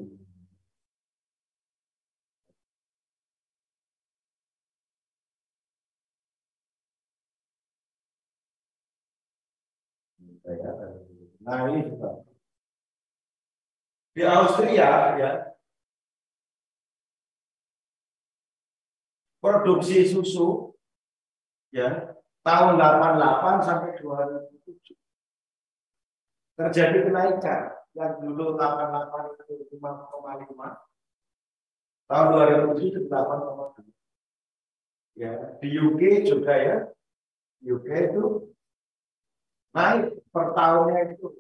Nah ini juga. Di Austria ya, produksi susu ya tahun 88 sampai 2007 terjadi kenaikan. Yang dulu 88 itu 5,5, tahun 2007 itu 8,2. Ya, di UK juga ya, UK itu naik per tahunnya itu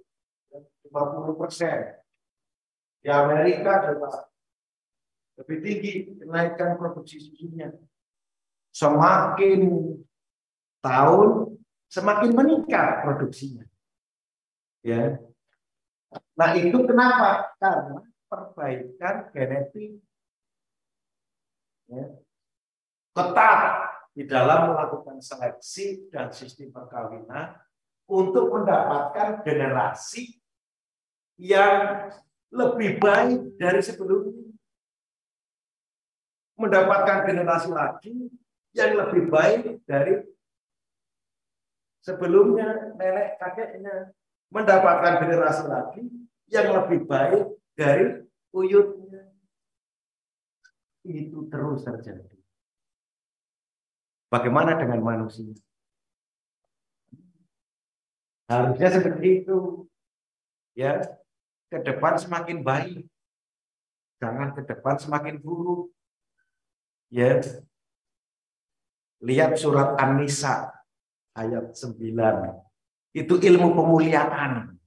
50%. Di Amerika juga lebih tinggi kenaikan produksi susunya. Semakin tahun semakin meningkat produksinya. Ya. Nah, itu kenapa? Karena perbaikan genetik. Ya. Ketat di dalam melakukan seleksi dan sistem perkawinan untuk mendapatkan generasi yang lebih baik dari sebelumnya. Mendapatkan generasi lagi yang lebih baik dari sebelumnya, nenek kakeknya. Mendapatkan generasi lagi yang lebih baik dari uyutnya. Itu terus terjadi. Bagaimana dengan manusia? Harusnya seperti itu. Ya, ke depan semakin baik. Jangan ke depan semakin buruk. Ya. Lihat surat An-Nisa ayat 9. Itu ilmu pemuliaan.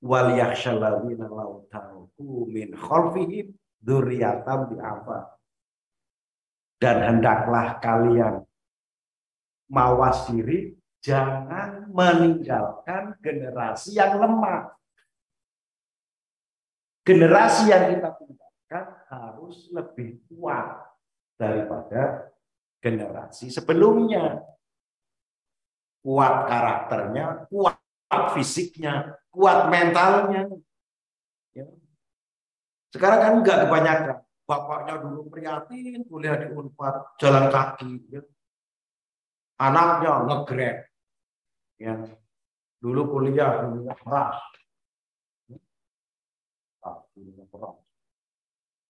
Wal yakhshalladzina law taraku min khalfihim dzurriyyatan bi'afa. Dan hendaklah kalian mawas diri, jangan meninggalkan generasi yang lemah. Generasi yang kita tinggalkan harus lebih kuat daripada generasi sebelumnya. Kuat karakternya, kuat fisiknya, kuat mentalnya. Ya. Sekarang kan enggak kebanyakan. Bapaknya dulu prihatin, kuliah di Unpad, jalan kaki. Ya. Anaknya nge-grab. Ya. Dulu kuliah keras.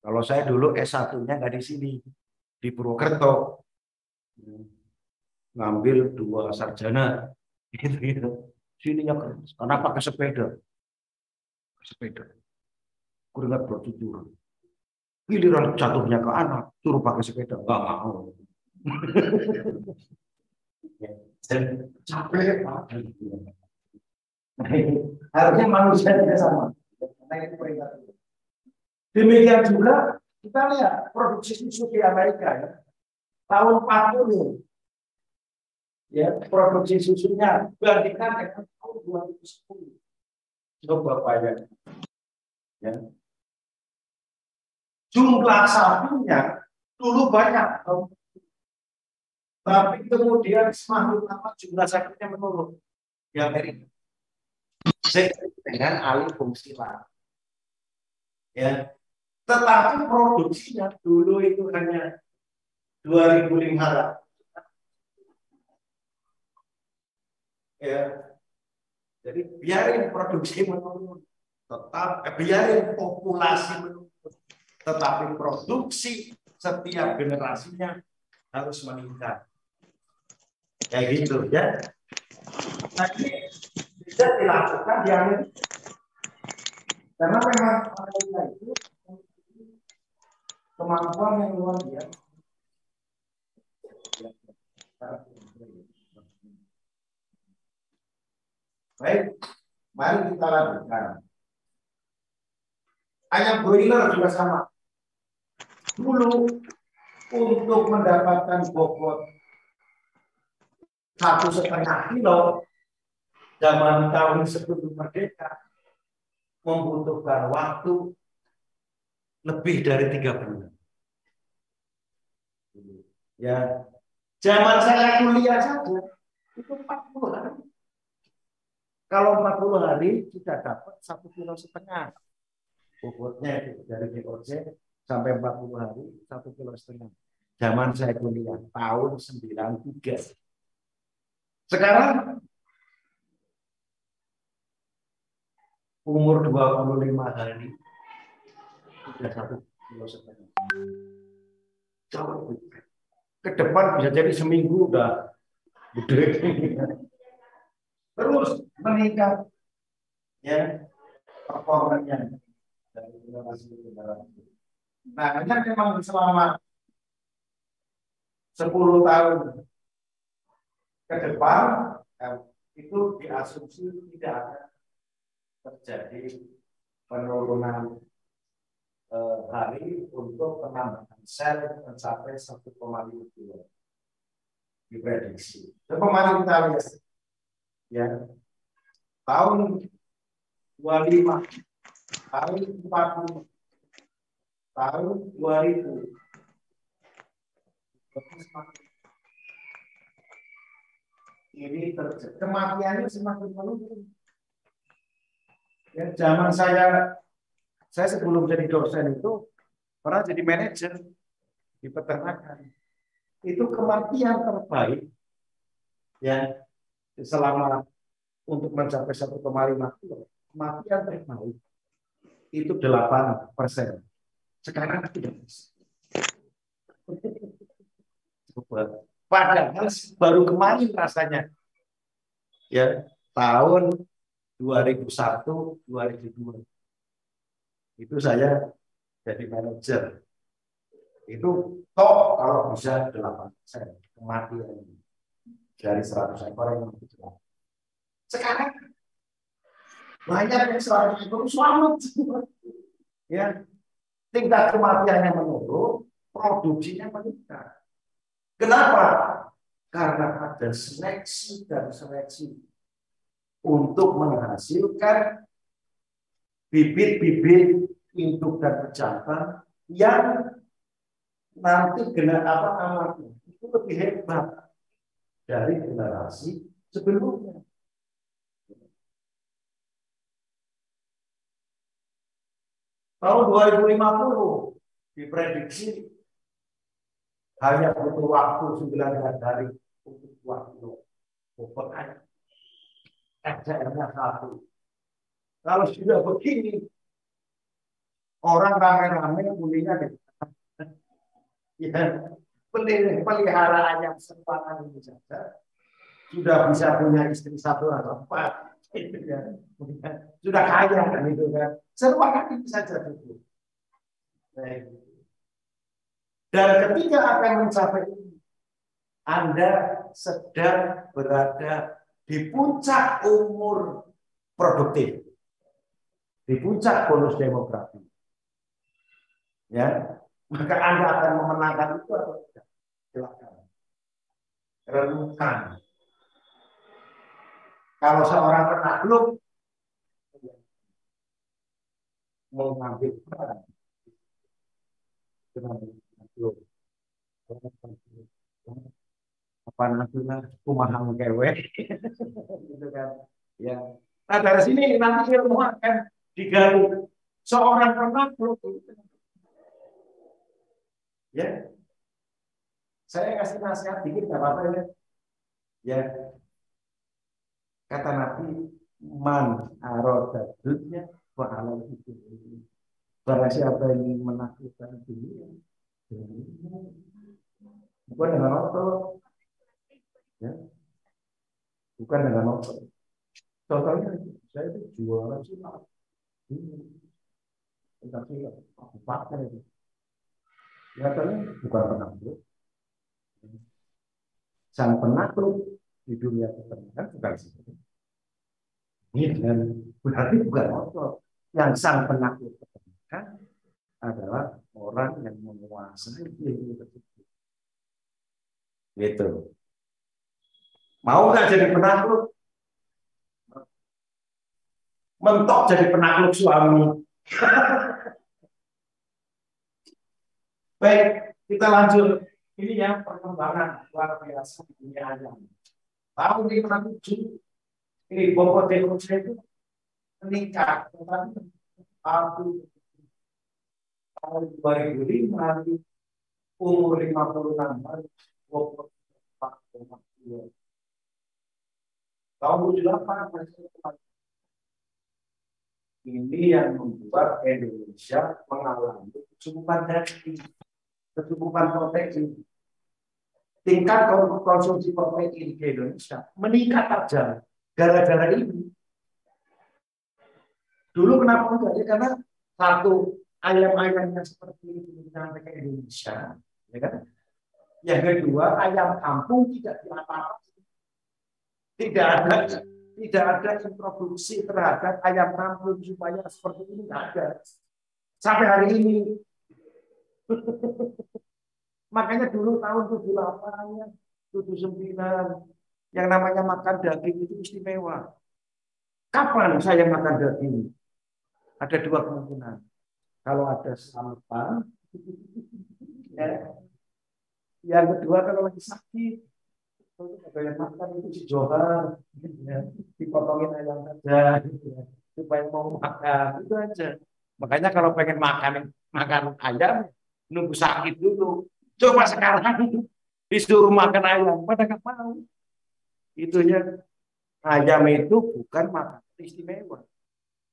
Kalau saya dulu S1-nya nggak di sini, di Purwokerto. Ngambil 2 sarjana. Gitu. Sininya keras. Karena pakai sepeda. Sepeda. Keringat bercucuran. Giliran jatuhnya ke anak, suruh pakai sepeda, nggak mau. Dan capek Pak. Harusnya manusia tidak sama. Demikian juga kita lihat produksi susu di Amerika ya. Tahun 40 ya, produksi susunya bandingkan dengan tahun 2010. Coba bayangkan. Ya. Jumlah sapinya dulu banyak, tapi kemudian semakin lama jumlah sapinya menurun di Amerika. Dengan alih fungsi lahan. Ya. Tetapi produksinya dulu itu hanya 2.500. Ya. Jadi biarin produksi menurun, biarin populasi menurun. Tetapi produksi setiap generasinya harus meningkat. Kayak gitu ya. Nanti bisa dilakukan di Amerika. Karena memang Amerika itu kemampuan yang luar biasa. Baik, mari kita lanjutkan. Ayam broiler juga sama. Dulu untuk mendapatkan bobot 1,5 kilo zaman tahun sebelum merdeka membutuhkan waktu lebih dari 3 bulan. Ya, zaman saya kuliah saja itu 40 hari. Kalau 40 hari kita dapat 1,5 kilo. Bobotnya itu dari DOC sampai 40 hari 1,5 kilo. Zaman saya kuliah tahun 93. Sekarang umur 25 hari sudah 1,5 kilo. Jauh. Ke depan bisa jadi seminggu udah gede. Terus meningkat ya performanya dari generasi ke generasi. Nah, ini memang selama 10 tahun ke depan itu diasumsi tidak akan terjadi penurunan hari untuk penambahan sel mencapai 1,5 kilo diprediksi. Dan kemarin kita lihat ya tahun 25, tahun 40, tahun 2000 ini terjadi kematiannya semakin menurun. Ya, zaman saya sebelum jadi dosen itu pernah jadi manajer di peternakan. Itu kematian terbaik ya selama untuk mencapai 1,5 kilo. Kematian terbaik itu 8%. Sekarang tidak bisa. Padahal baru kemarin rasanya ya tahun 2001-2002 itu saya jadi manajer. Itu top kalau bisa 8% kematian dari 100 ekor yang mati. Sekarang banyak yang 100 ekor selamat. Ya, tingkat kematiannya menurun, produksinya meningkat. Kenapa? Karena ada seleksi dan seleksi untuk menghasilkan bibit-bibit induk dan pejantan yang nanti anaknya itu lebih hebat dari generasi sebelumnya. Tahun 2050 diprediksi hanya butuh waktu 9 hari untuk waktu pokoknya SDM-nya 1. Kalau sudah begini, orang rame-rame punya ya, peliharaan yang serupakan ini saja sudah bisa punya istri 1 atau 4, gitu kan. Sudah kaya kan itu kan. Serupakan ini saja cukup. Dan ketika akan mencapai ini, Anda sedang berada di puncak umur produktif, di puncak bonus demografi. Ya, maka Anda akan memenangkan itu atau tidak? Silakan. Renungkan. Kalau seorang penakluk mengambil peran, apa namanya kumahang kewek, gitu kan? Ya. Nah dari sini nanti ilmu akan digali. Seorang penakluk, ya, saya kasih nasihat dikit nggak apa-apa ya. Ya, kata Nabi, man aroda dunia wa alal itu. Barang siapa yang ingin menaklukkan dunia, bukan dengan otot, ya, bukan dengan otot. Contohnya, saya itu jualan silat, tapi aku pakai itu. Nyatanya bukan penakluk. Sang penakluk di dunia peternakan bukan seperti itu. Ini dengan berarti bukan otot. Yang sang penakluk peternakan adalah orang yang menguasai ilmu tersebut. Gitu. Mau nggak jadi penakluk? Mentok jadi penakluk suami. Baik, kita lanjut. Ini yang perkembangan luar biasa di dunia ayam. Tahun 2007, ini bobot Indonesia itu meningkat. Tahun 2005, umur 56 tahun, bobot 4,2. Tahun 2008, ini yang membuat Indonesia mengalami kecukupan daging, kecukupan protein. Tingkat konsumsi protein di Indonesia meningkat tajam gara-gara ini. Dulu kenapa enggak? Karena satu, ayam-ayam yang seperti itu sampai ke Indonesia, ya kan? Yang kedua, ayam kampung tidak diapa-apa. Tidak ada introduksi terhadap ayam kampung supaya seperti ini, tidak ada. Sampai hari ini. Makanya dulu tahun 78, 79, yang namanya makan daging itu istimewa. Kapan saya makan daging? Ada dua kemungkinan. Kalau ada selamatan, ya. Yang kedua kalau lagi sakit, ada yang makan itu si Johar, ya. Dipotongin ayam saja, ya. Supaya mau makan, itu aja. Makanya kalau pengen makan ayam, nunggu sakit dulu. Coba sekarang disuruh makan ayam, pada nggak mau. Itunya ayam itu bukan makanan istimewa,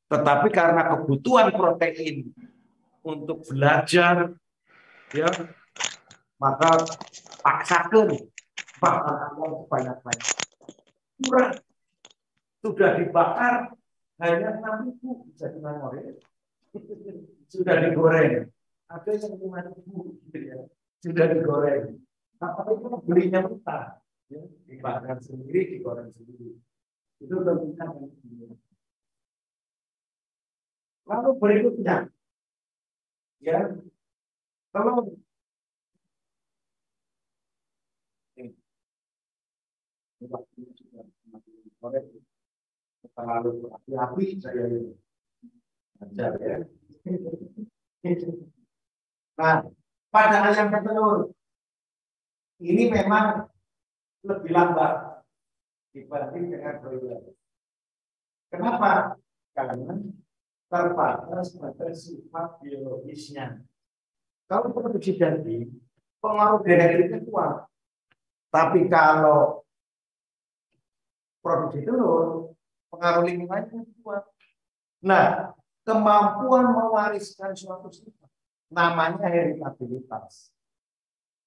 tetapi karena kebutuhan protein untuk belajar, ya, maka paksakan makan ayam banyak-banyak. Murah. sudah dibakar hanya 6.000 bisa dimamori. Sudah digoreng. Ada yang 5.000 gitu ya. Sudah digoreng. Apa itu belinya mentah, ya, dibakar sendiri, digoreng sendiri. Itu tentunya. Lalu berikutnya, ya, kalau terlalu api-api saya ini. Ajar, ya. Nah, pada ayam petelur ini memang lebih lambat dibanding dengan broiler. Kenapa? Karena terbatas pada sifat biologisnya. Kalau produksi daging, pengaruh genetiknya kuat. Tapi kalau produksi telur, pengaruh lingkungannya kuat. Nah, kemampuan mewariskan suatu sifat namanya heritabilitas.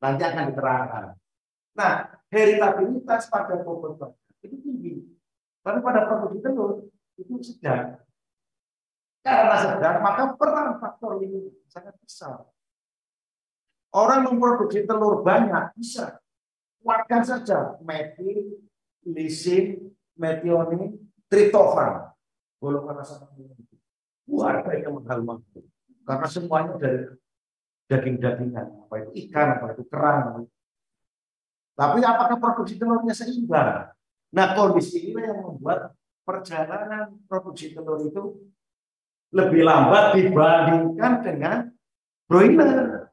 Nanti akan diterangkan. Nah, heritabilitas pada bobot itu tinggi. Tapi pada produksi telur itu sedang. Karena sedang, maka peran faktor lingkungan sangat besar. Orang memproduksi telur banyak bisa. Kuatkan saja metil, lisin, metionin, tritofan. Golongan asam amino. Harganya mahal. Karena semuanya dari daging-dagingan, apa itu ikan, apa itu kerang. Tapi apakah produksi telurnya seimbang? Nah, kondisi ini yang membuat perjalanan produksi telur itu lebih lambat dibandingkan dengan broiler.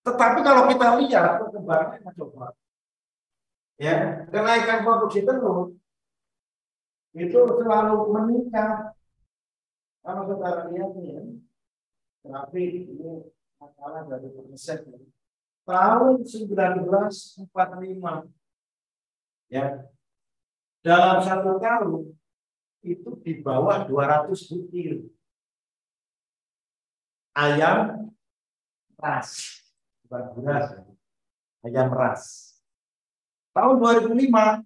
Tetapi kalau kita lihat perkembangannya, coba, ya, kenaikan produksi telur itu selalu meningkat. Kalau saudara lihat nih, tapi ini masalah dari riset tahun 1945, ya, dalam 1 tahun itu di bawah 200 butir ayam ras, bukan beras, ayam ras. Tahun 2005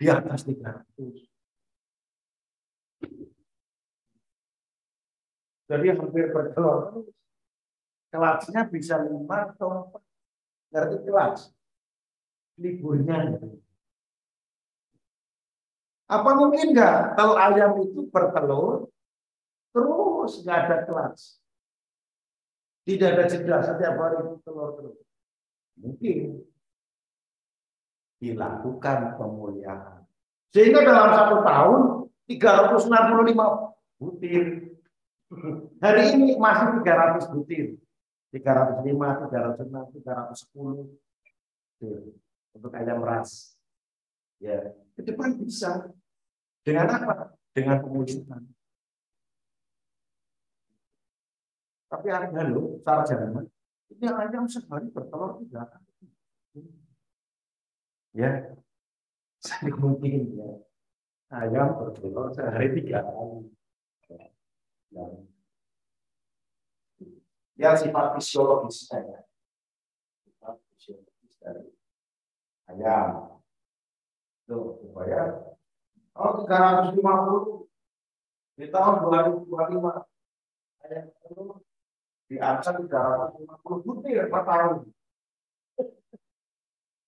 di atas 300. Jadi hampir bertelur. Kelasnya bisa 5 atau 4. Berarti kelas liburnya. Apa mungkin enggak kalau ayam itu bertelur terus nggak ada kelas? Tidak ada jeda setiap hari telur terus. Mungkin dilakukan pemulihan. Sehingga dalam 1 tahun 365 butir. Hari ini masih 300 butir. 305, 306, 310 untuk ayam ras. Ya, ke depan bisa. Dengan apa? Dengan pemulihan. Tapi ada loh, sarjana. Ini ayam sehari bertelur 3 kali. Ya, sangat mungkin ya. Ayam bertelur sehari 3 kali. Ya, sifat fisiologisnya ya. Sifat fisiologis dari ayam. Tuh, supaya kalau 350 di tahun 2025 ayam itu di angka 350 butir per tahun.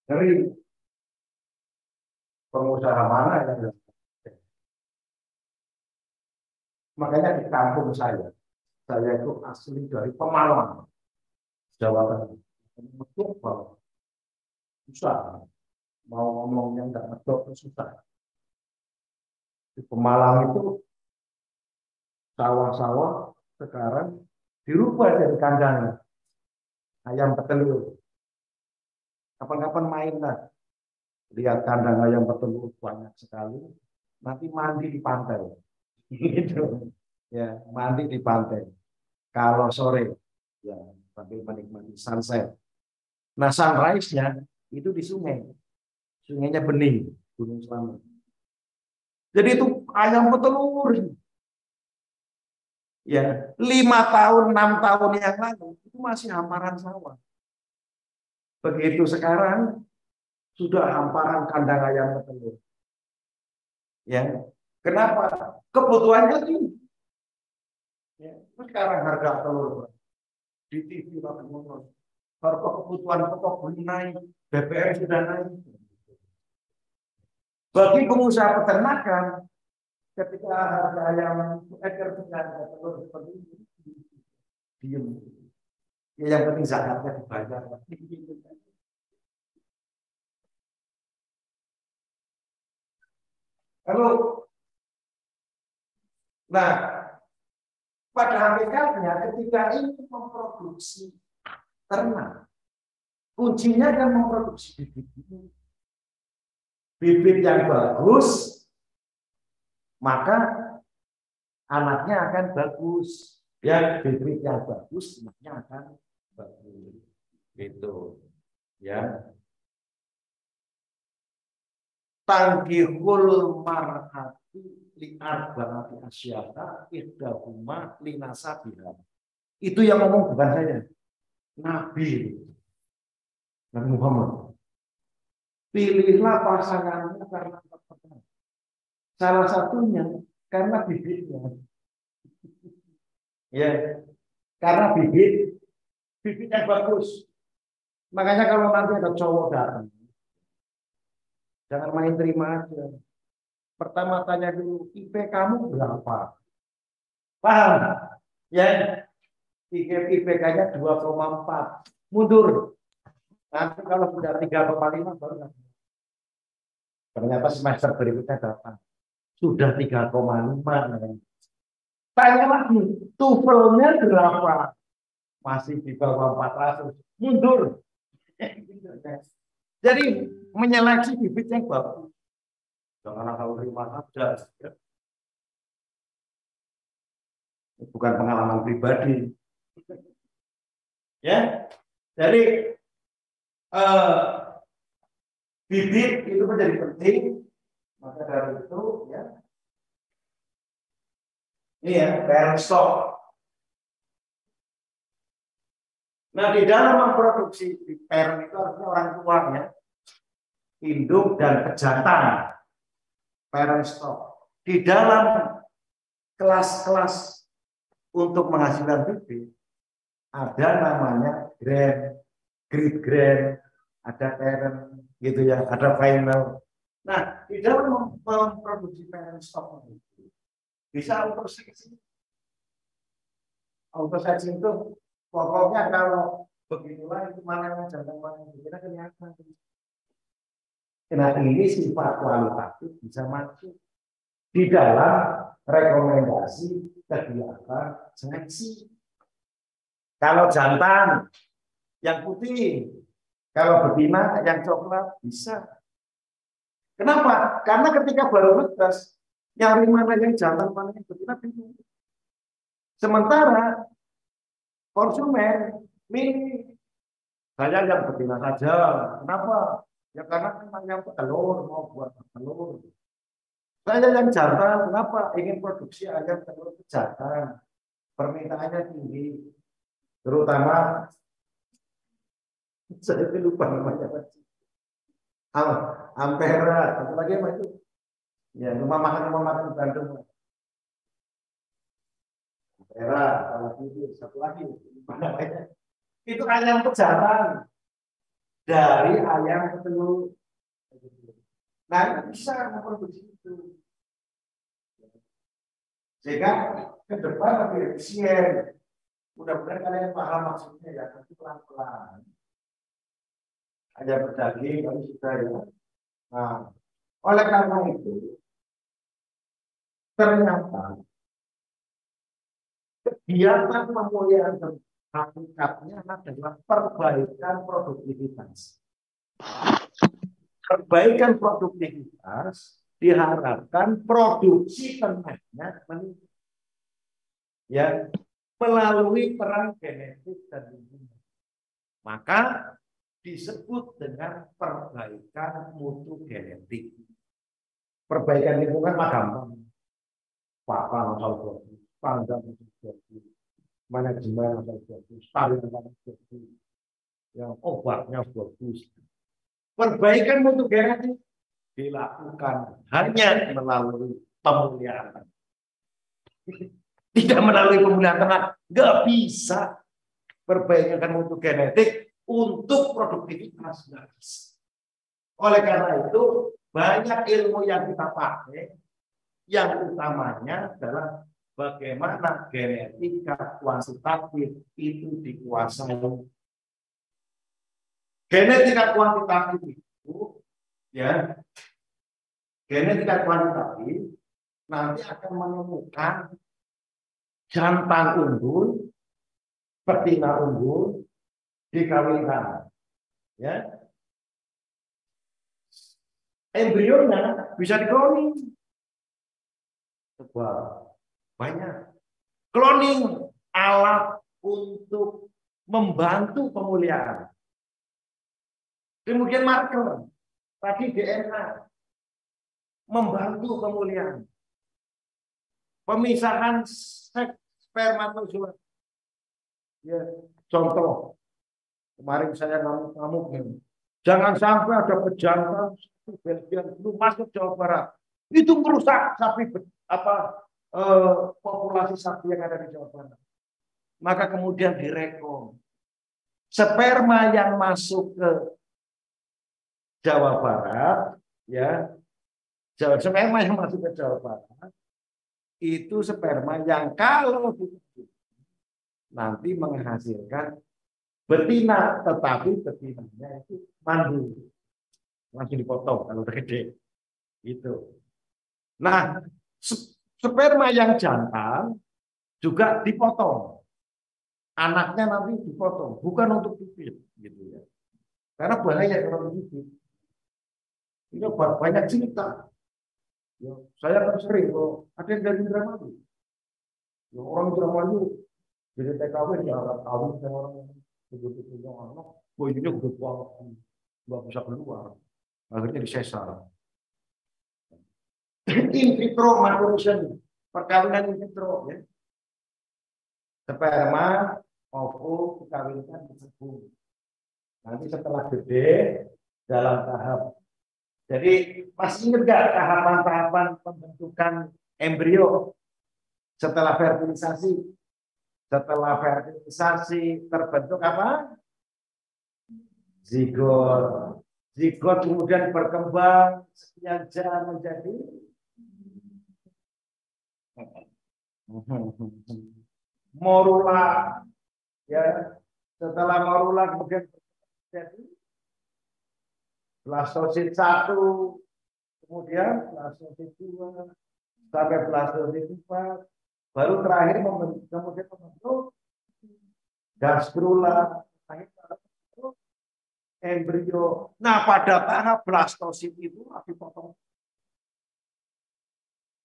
Dari pengusaha mana yang makanya di kampung saya itu asli dari Pemalang, Jawa Tengah. Medok banget. Susah. Mau ngomongnya nggak medok susah. Di Pemalang itu sawah-sawah sekarang dirubah jadi kandang ayam petelur. Kapan-kapan main lah. Lihat kandang ayam petelur banyak sekali. Nanti mandi di pantai. Gitu. Ya, mandi di pantai. Kalau sore, ya, sambil menikmati sunset. Nah, sunrise-nya itu di sungai. Sungainya bening, Gunung Slamet. Jadi itu ayam petelur. Ya, 5 tahun, 6 tahun yang lalu itu masih hamparan sawah. Begitu sekarang sudah hamparan kandang ayam petelur. Ya, kenapa? Kebutuhannya tinggi. Ya, sekarang harga telur di TV lagi ngomong, harga kebutuhan pokok beli naik, BBM sudah naik. Bagi pengusaha peternakan, ketika harga ayam ekor harga telur seperti ini, diem. Ya, yang penting zakatnya dibayar. Lalu, nah, pada hakikatnya ketika ini memproduksi ternak, kuncinya kan memproduksi bibit. Bibit yang bagus, maka anaknya akan bagus. Ya, bibit yang bagus, anaknya akan bagus. Gitu. Ya. Tangkihul marhati li arba'ati asyata ihdahuma linasabiha. Itu yang ngomong bukan saya. Nabi Muhammad. Pilihlah pasangannya karena pertama. Salah satunya karena bibitnya. Ya, karena bibit yang bagus. Makanya kalau nanti ada cowok datang, jangan main terima aja. Pertama tanya dulu, IP kamu berapa? Paham? Ya, IPK-nya 2,4. Mundur. Nanti kalau sudah 3,5 baru. Ternyata semester berikutnya datang. Sudah 3,5. Tanya lagi, TOEFL-nya berapa? Masih di bawah 400. Mundur. Jadi menyeleksi bibit yang bagus. Jangan asal terima saja. Bukan pengalaman pribadi. Ya, jadi bibit itu menjadi penting. Maka dari itu, ya, ini ya, parent stock. Nah, di dalam memproduksi parent itu artinya orang tuanya, induk dan pejantan, parent stock. Di dalam kelas-kelas untuk menghasilkan bibit, ada namanya grand, great grand, ada parent, gitu ya, ada final. Nah, di dalam memproduksi parent stock itu bisa autoseleksi. Autoseleksi itu pokoknya kalau beginilah itu mana yang jantan mana yang kita kelihatan. Nah, ini sifat kualitatif bisa masuk di dalam rekomendasi kegiatan seleksi. Kalau jantan yang putih, kalau betina yang coklat bisa. Kenapa? Karena ketika baru netes, yang mana yang jantan mana yang betina bingung. Sementara konsumen milih saya yang betina saja. Kenapa? Ya karena memang yang telur mau buat telur. Saya yang jantan, kenapa? Ingin produksi ayam telur jantan. Permintaannya tinggi. Terutama saya lupa namanya. Ampera, satu lagi apa itu? Ya, rumah makan di Bandung. Ampera, satu lagi. Itu ayam pejantan dari ayam telur. Nah, itu bisa memproduksi itu. Sehingga ke depan lebih efisien. Mudah-mudahan kalian paham maksudnya ya, tapi pelan-pelan. Hanya berdaging, tapi sudah ya. Nah, oleh karena itu, ternyata kegiatan pemulihan hakikatnya adalah perbaikan produktivitas. Perbaikan produktivitas diharapkan produksi ternaknya meningkat. Ya, melalui peran genetik dan lingkungan. Maka disebut dengan perbaikan mutu genetik. Perbaikan lingkungan mah gampang. Papan asal bagus, panggang asal bagus, manajemen asal bagus, tarian asal bagus, yang obatnya bagus. Perbaikan mutu genetik dilakukan hanya melalui pemuliaan. Tidak melalui pemulihan ternak, nggak bisa perbaikan mutu genetik untuk produktivitas, nggak bisa. Oleh karena itu, banyak ilmu yang kita pakai, yang utamanya adalah bagaimana genetika kuantitatif itu dikuasai. Genetika kuantitatif itu, ya, genetika kuantitatif nanti akan menemukan jantan unggul, betina unggul dikawinkan, ya. Embrionya bisa dikloning. Coba banyak. Cloning alat untuk membantu pemulihan. Kemudian marker, tadi DNA membantu pemulihan. Pemisahan seks spermatozoa. Ya, contoh kemarin saya ngamuk, jangan sampai ada pejantan Belgian belum masuk Jawa Barat. Itu merusak sapi populasi sapi yang ada di Jawa Barat. Maka kemudian direkom sperma yang masuk ke Jawa Barat, ya, sperma yang masuk ke Jawa Barat itu sperma yang kalau nanti menghasilkan betina, tetapi betinanya itu mandul, langsung dipotong kalau udah gede, gitu. Nah, sperma yang jantan juga dipotong, anaknya nanti dipotong, bukan untuk bibit, gitu ya. Karena bahaya kalau bibit. Ini banyak cerita. Ya, saya kan sering loh, ada yang dari Indramayu. Ya, orang Indramayu jadi TKW ya kawin sama orang yang begitu punya anak, bayinya udah banget, nggak bisa keluar, akhirnya disesar. In vitro manipulation, perkawinan in vitro, ya. Sperma, ovum dikawinkan di sebung. Nanti setelah gede dalam tahap. Jadi masih ingat nggak tahapan-tahapan pembentukan embrio setelah fertilisasi? Setelah fertilisasi terbentuk apa? Zigot. Zigot kemudian berkembang sekian jam menjadi morula. Ya, setelah morula kemudian jadi blastosit 1, kemudian blastosit 2 sampai blastosit 4, baru terakhir kemudian membentuk gastrula, embrio. Nah, pada tahap blastosit itu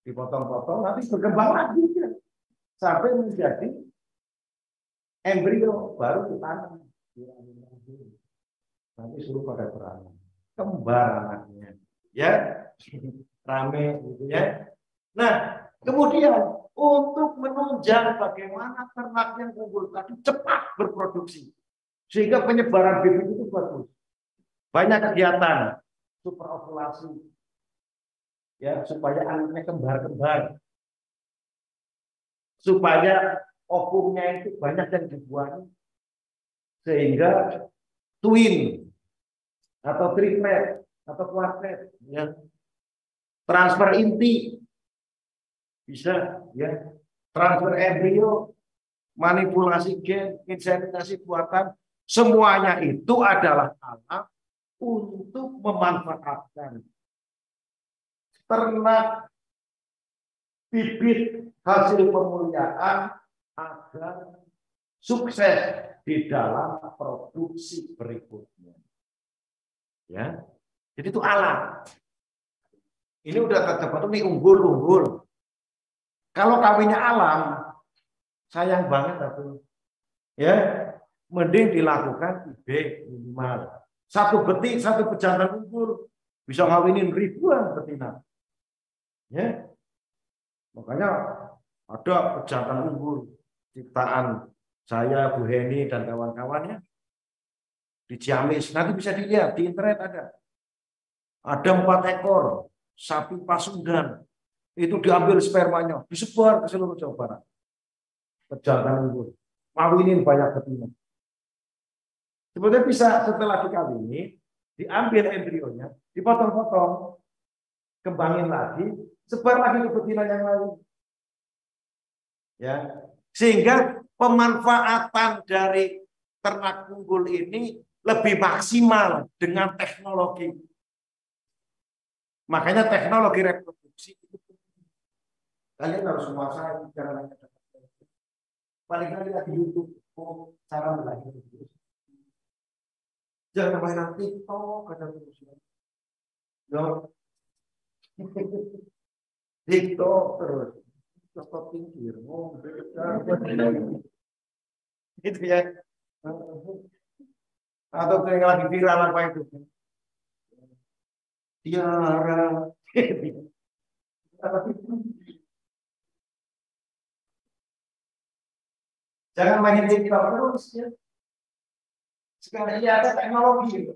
dipotong-potong, nanti berkembang lagi ya, sampai menjadi embrio, baru ditanam. Nanti suruh pada beranak, kembar anaknya, ya, rame gitu ya. Nah, kemudian untuk menunjang bagaimana ternak yang unggul tadi cepat berproduksi, sehingga penyebaran bibit itu bagus. Banyak kegiatan superovulasi, ya, supaya anaknya kembar-kembar, supaya ovumnya itu banyak yang dibuang, sehingga twin atau triplet atau kuartet, ya, transfer inti bisa, ya, transfer embrio, manipulasi gen, inseminasi buatan, semuanya itu adalah alat untuk memanfaatkan ternak bibit hasil pemuliaan agar sukses di dalam produksi berikutnya. Ya, jadi itu alat. Ini udah terbentuk nih unggul. Kalau kawinnya alam, sayang banget aku. Ya, mending dilakukan IB minimal. Satu betik, satu pejantan unggul bisa ngawinin ribuan betina. Ya, makanya ada pejantan unggul ciptaan saya, Bu Heni dan kawan-kawannya di Ciamis. Nanti bisa dilihat di internet ada. Ada 4 ekor sapi Pasundan. Itu diambil spermanya, disebar ke seluruh Jawa Barat. Pejantan unggul. Mawinin banyak betina. Sebetulnya bisa setelah dikawini, diambil embrionya, dipotong-potong, kembangin lagi, sebar lagi ke betina yang lain. Ya, sehingga pemanfaatan dari ternak unggul ini lebih maksimal dengan teknologi. Makanya teknologi reproduksi itu kalian harus menguasai cara paling kali di YouTube cara melahirkan. Jangan mainan TikTok kata terus. Yo. TikTok terus. TikTok pinggir. Itu ya. Atau yang lagi viral apa itu? Tiara. Jangan main TikTok terus ya. Sekarang iya ada teknologi.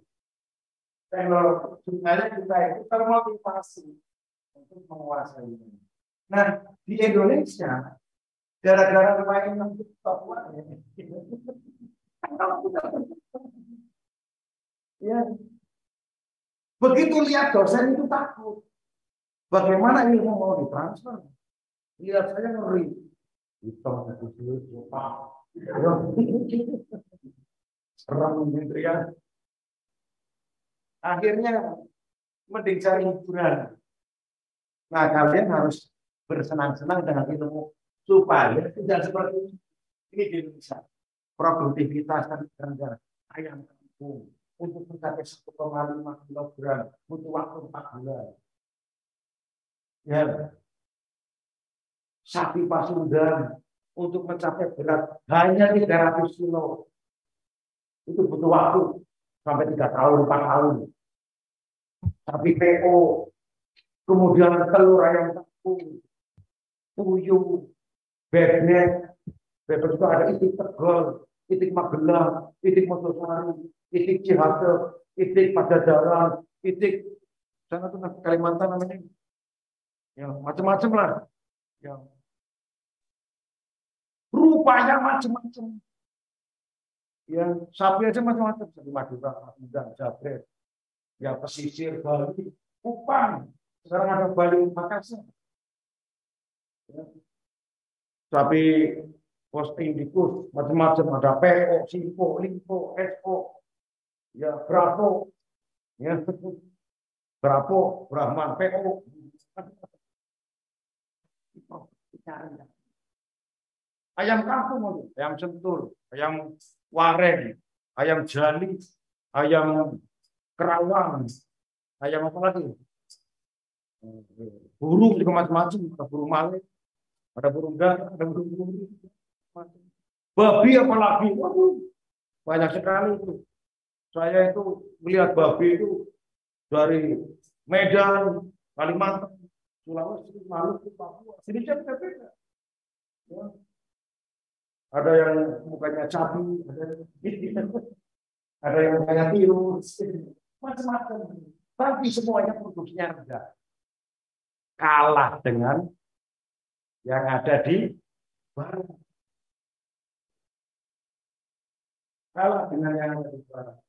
Teknologi supaya kita itu termotivasi untuk menguasai ini. Nah, di Indonesia gara-gara main TikTok ya. Begitu lihat dosen itu takut. Bagaimana ilmu mau ditransfer? Lihat saya ngeri. Hitam itu serem gitu ya. Akhirnya mending cari hiburan. Nah, kalian harus bersenang-senang dengan ilmu supaya tidak seperti ini di Indonesia. Produktivitas dan ayam kampung untuk mencapai 1,5 kilogram butuh waktu 4 bulan. Ya, sapi Pasundan untuk mencapai berat hanya 300 kilo itu butuh waktu sampai 3 tahun, 4 tahun. Sapi PO, kemudian telur ayam kampung, puyuh, bebek itu ada itik Tegal, itik Magelang, itik Mojosari, itik Cihate, itik Pajajaran, itik sana tuh Kalimantan namanya, ya macam-macam lah, ya rupanya macam-macam, ya sapi aja macam-macam, sapi Madura, Madura, Jabret, ya pesisir Bali, Kupang, sekarang ada Bali Makassar, ya. Sapi Postindikus, macam-macam, ada PO, Simpo, Limpo, SO, ya Bravo, ya Bravo, Brahman, PO. Ayam kampung, ayam sentul, ayam waren, ayam jali, ayam kerawang, ayam apa lagi? Burung juga macam-macam, ada burung malih, ada burung gagak, ada burung buri, babi apalagi, waduh, banyak sekali itu. Saya itu melihat babi itu dari Medan, Kalimantan, Sulawesi, Maluku, Papua, sini beda-beda. Ya. Ada yang mukanya cabi, ada yang mukanya tirus, macam-macam. Tapi semuanya produksinya rendah. Kalah dengan yang ada di barat. Kalah dengan yang ada di barat.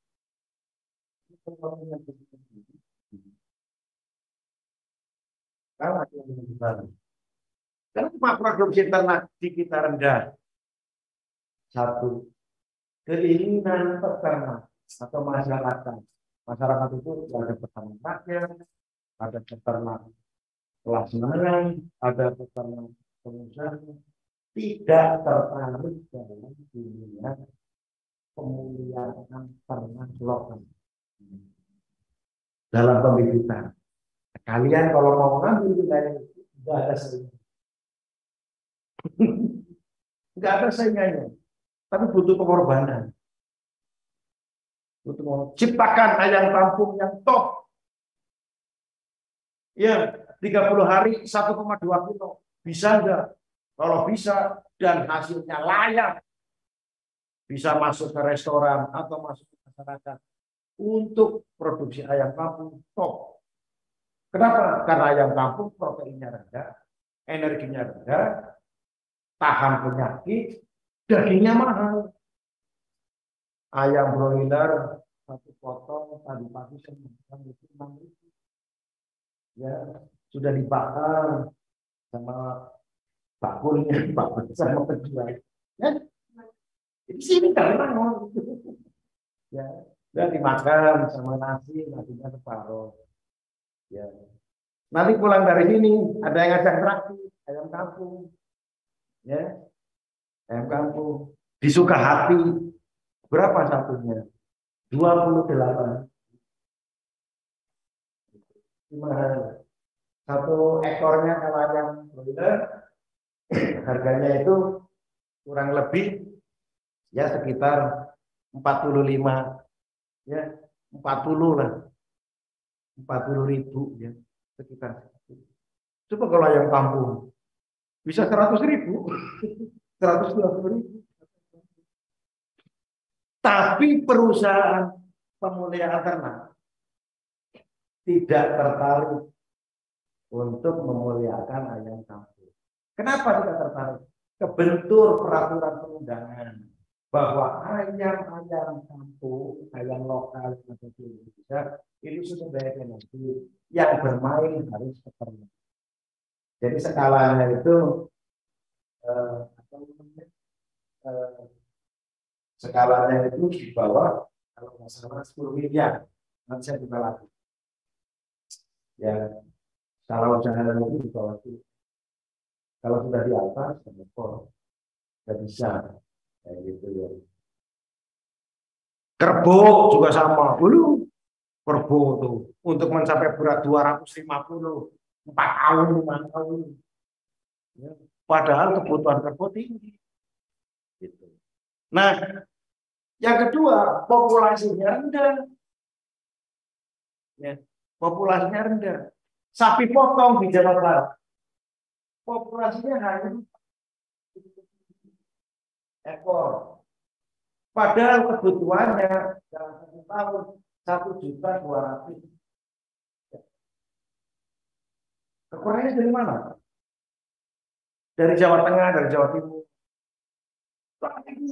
Kalah dengan yang di barat. Kenapa produksi ternak di kita rendah? Satu, keinginan peternak atau masyarakat. Masyarakat itu ada peternak rakyat, ada peternak kelas menengah, ada peternak pengusaha, tidak tertarik dalam dunia pemulihan ternak lokal dalam pembibitan. Kalian kalau mau ngambil wilayah itu tidak ada saingannya, tidak ada saingannya, tapi butuh pengorbanan. Ciptakan ayam kampung yang top. Ya, 30 hari 1,2 kilo. Bisa enggak? Kalau bisa dan hasilnya layak, bisa masuk ke restoran atau masuk ke masyarakat untuk produksi ayam kampung top. Kenapa? Karena ayam kampung proteinnya rendah, energinya rendah, tahan penyakit, dagingnya mahal. Ayam broiler satu potong tadi pagi saya makan itu 6.000. Ya, sudah dibakar sama bakulnya, dibakar sama penjual. Ya, di sini Kalimantan. Ya, dan dimakan sama nasinya separuh. Ya. Nanti pulang dari sini ada yang ngajak traktir ayam kampung. Ya, ayam kampung di Sukahati. Berapa satunya? 28. Gimana? Satu ekornya kalau ayam broiler harganya itu kurang lebih ya sekitar 45, ya 40 lah, 40.000 ya sekitar. Coba kalau ayam kampung bisa 100.000, 120.000. Tapi perusahaan pemeliharaan ternak tidak tertarik untuk memuliakan ayam kampung. Kenapa tidak tertarik? Kebentur peraturan perundangan bahwa ayam-ayam kampung, ayam lokal atau di Indonesia itu sebaiknya nanti yang bermain harus peternak. Jadi skalanya itu skalanya itu di bawah kalau nggak salah 10 miliar. Nanti saya buka lagi. Ya, kalau jangan itu di bawah itu. Kalau sudah di atas, nggak bisa. Kayak gitu ya. Kerbau juga sama. Dulu kerbau tuh untuk mencapai berat 250, 4 tahun, 5 tahun. Ya. Padahal kebutuhan kerbau tinggi. Gitu. Nah, yang kedua, populasinya rendah. Ya, populasinya rendah. Sapi potong di Jawa Barat, populasinya hanya ekor. Padahal kebutuhannya dalam 1 tahun 1.200.000. Kekurangannya dari mana? Dari Jawa Tengah, dari Jawa Timur.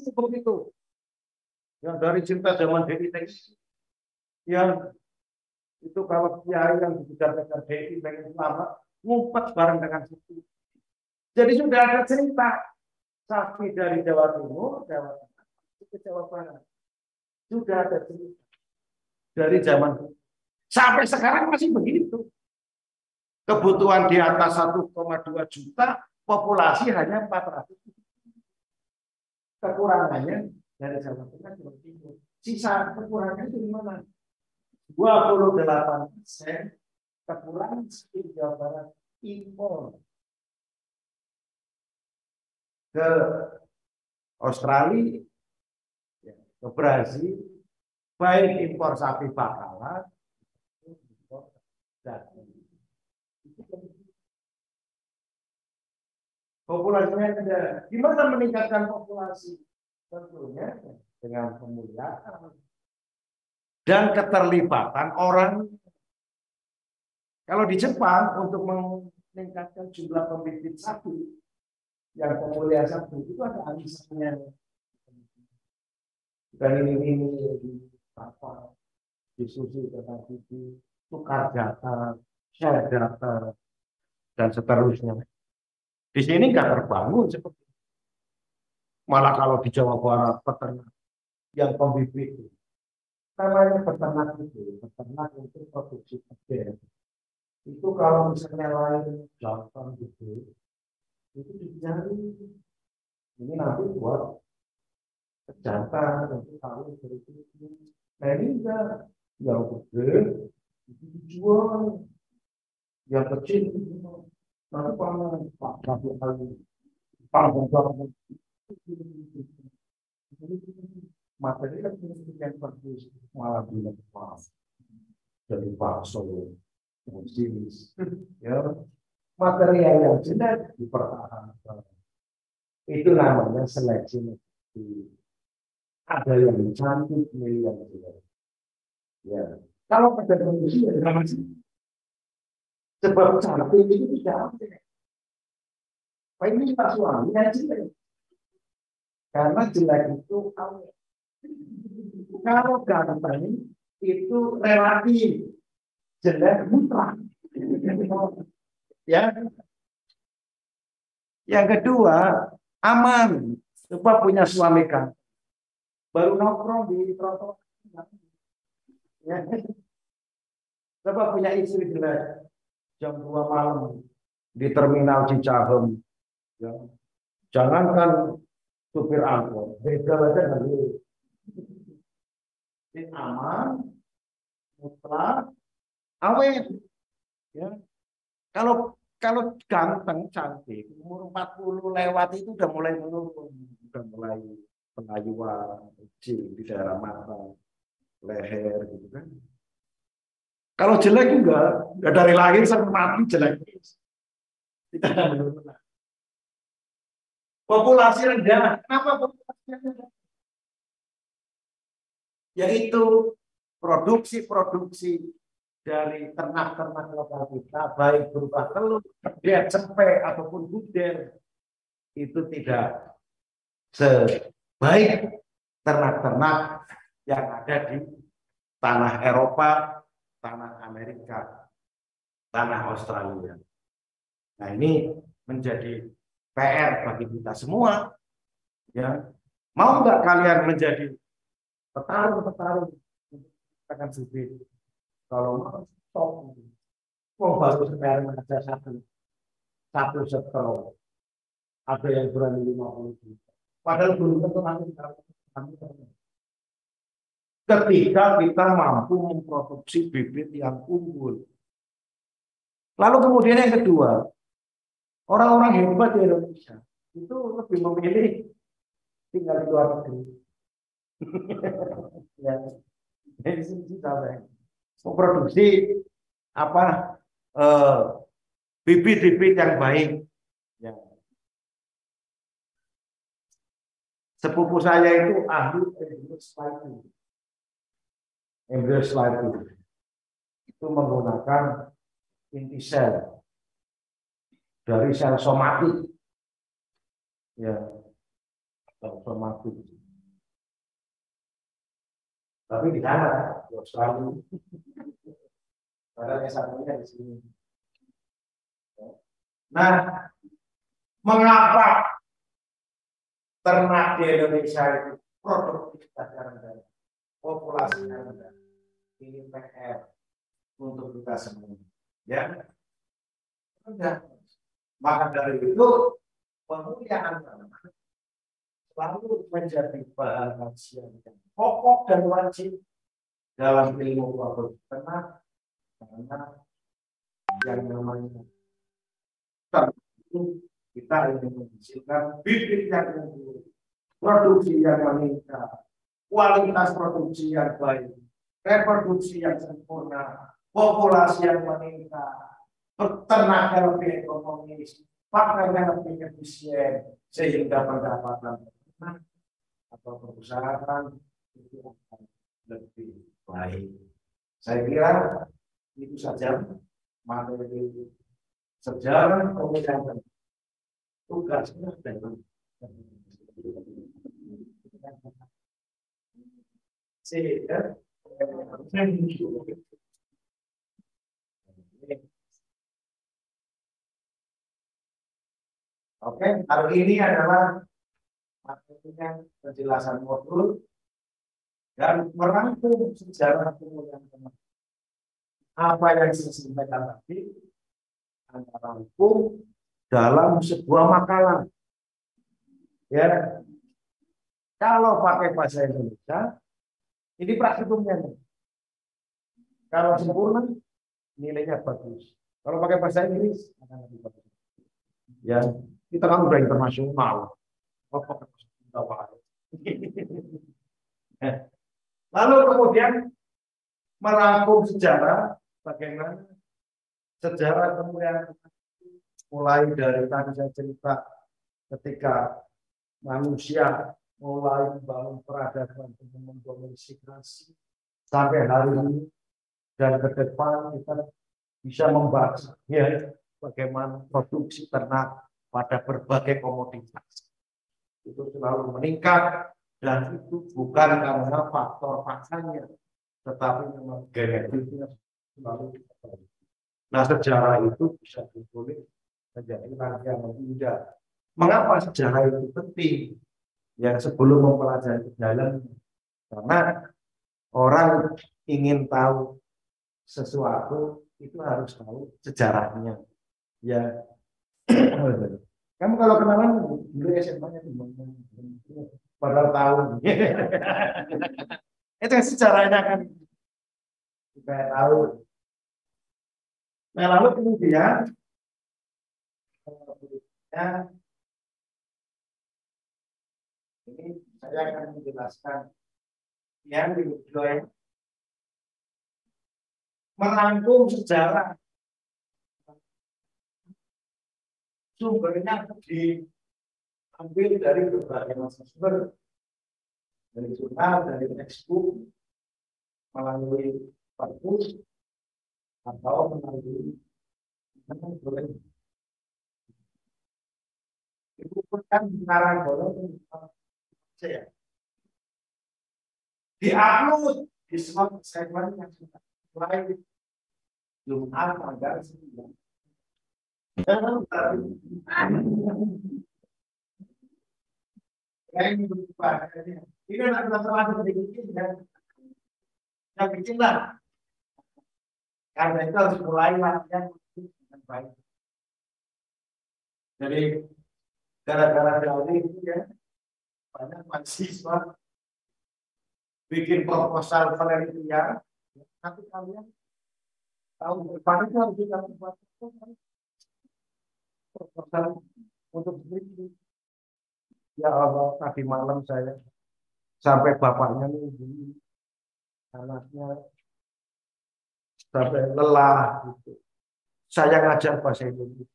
Seperti itu. Yang dari cinta zaman DIY, yang itu kalau kiai yang dikejar-kejar DIY pengen selamat, ngumpet bareng dengan situ. Jadi sudah ada cerita sapi dari Jawa Timur, Jawa Tengah, ke Jawa Barat. Sudah ada cerita dari zaman itu. Sampai sekarang masih begitu. Kebutuhan di atas 1,2 juta, populasi hanya 400. Kekurangannya dari Jawa Tengah, Jawa Timur. Sisa kekurangannya itu di mana? 28% kekurangan di Jawa Barat impor ke Australia, ke Brazil, baik impor sapi bakalan, impor daging. Populasinya ada. Gimana meningkatkan populasi? Tentunya dengan pemuliaan dan keterlibatan orang. Kalau di Jepang untuk meningkatkan jumlah pembibit sapi yang pemulihan sapi itu ada alisannya. Dan ini apa? Diskusi tentang itu, tukar data, share data, dan seterusnya. Di sini nggak terbangun seperti itu. Malah kalau di Jawa Barat peternak yang pembibit itu, namanya peternak untuk produksi kedelai. Itu kalau misalnya lain gampang gitu, itu dicari. Ini nanti buat jantan untuk tahu seperti itu. Nah ini enggak, yang gede itu dijual, yang kecil itu nanti panen satu kali panen materi kan yang bagus malah bilang pas dari bakso jenis ya material yang jelek dipertahankan itu namanya seleksi. Ada yang cantik yang jelek ya kalau pada manusia Sebab cantik itu tidak ada. Pak ini Pak suami yang jelek. Karena jelek itu awet. Kalau ganteng itu relatif, jelek mutlak. Ya. Yang kedua, aman. Coba punya suami kan. Baru nongkrong di trotoar. Ya. Coba punya istri jelek. Jam 2 malam di terminal Cicahem. Ya. Jangankan supir angkot, beda aja nanti. Ini aman, mutlak, awet. Ya. Kalau ganteng cantik, umur 40 lewat itu udah mulai menurun, udah mulai pengayuan, kecil di daerah mata, leher gitu kan. Kalau jelek juga, dari lahir sampai mati jelek. Tidak ada menurun. Populasi rendah. Kenapa populasi rendah? Yaitu produksi dari ternak-ternak lokal kita, baik berupa telur, dia cepet ataupun buder, itu tidak sebaik ternak-ternak yang ada di tanah Eropa, tanah Amerika, tanah Australia. Nah, ini menjadi PR bagi kita semua. Ya, mau nggak kalian menjadi petarung akan sulit. Kalau mau stop, baru sekarang ada satu setro, ada yang berani 50 juta. Padahal belum tentu nanti ketika kita mampu memproduksi bibit yang unggul. Lalu kemudian yang kedua, orang-orang hebat di Indonesia itu lebih memilih tinggal di luar negeri. Ya, dari sini sampai memproduksi apa bibit-bibit yang baik. Ya. Sepupu saya itu ahli embryo sliding. Itu menggunakan inti sel dari sel somatik. Ya, sel somatik. Tapi di sana, di Australia, padahal yang satunya di sini. Nah, mengapa ternak di Indonesia itu produktivitasnya rendah, populasinya rendah? Ini PR untuk kita semua. Ya, rendah. Maka dari itu pemuliaan ternak selalu menjadi bahan kajian yang pokok dan wajib dalam ilmu produksi ternak, karena yang namanya ternak itu kita ingin menghasilkan bibit yang unggul, produksi yang meningkat, kualitas produksi yang baik, reproduksi yang sempurna, populasi yang meningkat, peternakan lebih ekonomis, pakainya lebih efisien, sehingga pendapatan atau perusahaan itu akan lebih baik. Saya kira itu saja materi sejarah pemulihan tugasnya dalam sehingga oke, hari ini adalah materinya penjelasan modul dan merangkum sejarah pemulihan ternak. Apa yang saya sampaikan tadi antara rangkum dalam sebuah makalah. Ya, kalau pakai bahasa Indonesia, ini praktikumnya. Kalau sempurna, nilainya bagus. Kalau pakai bahasa Inggris, akan lebih bagus. Ya, kita kan udah internasional. Lalu kemudian merangkum sejarah, bagaimana sejarah kemuliaan mulai dari tadi saya cerita ketika manusia mulai membangun peradaban dengan mendomestikasi sampai hari ini dan ke depan kita bisa membaca ya bagaimana produksi ternak pada berbagai komoditas itu selalu meningkat, dan itu bukan karena faktor pakannya, tetapi memang genetiknya selalu. Nah, sejarah itu bisa ditulis menjadi rangkaian yang indah. Mengapa sejarah itu penting? Ya, sebelum mempelajari dalam, karena orang ingin tahu sesuatu itu harus tahu sejarahnya. Ya, kamu kalau kenalan dulu SMA-nya pada tahun. Itu sejarahnya kan kita tahu. Nah, lalu kemudian ini saya akan menjelaskan yang di merangkum sejarah. Sumbernya diambil dari berbagai macam sumber, dari jurnal, dari textbook, melalui perpus, atau melalui itu kan sekarang bolong saya diupload di semua segmen yang sudah mulai Jumat tanggal 9. Ini adalah yang bikin lah. Karena itu harus mulai latihan dengan baik. Jadi gara-gara dari itu ya banyak mahasiswa bikin proposal penelitian, tapi kalian tahu depan itu harus kita buat proposal untuk beli. Ya Allah, tadi malam saya sampai bapaknya nungguin anaknya sampai lelah gitu. Saya ngajar bahasa Indonesia.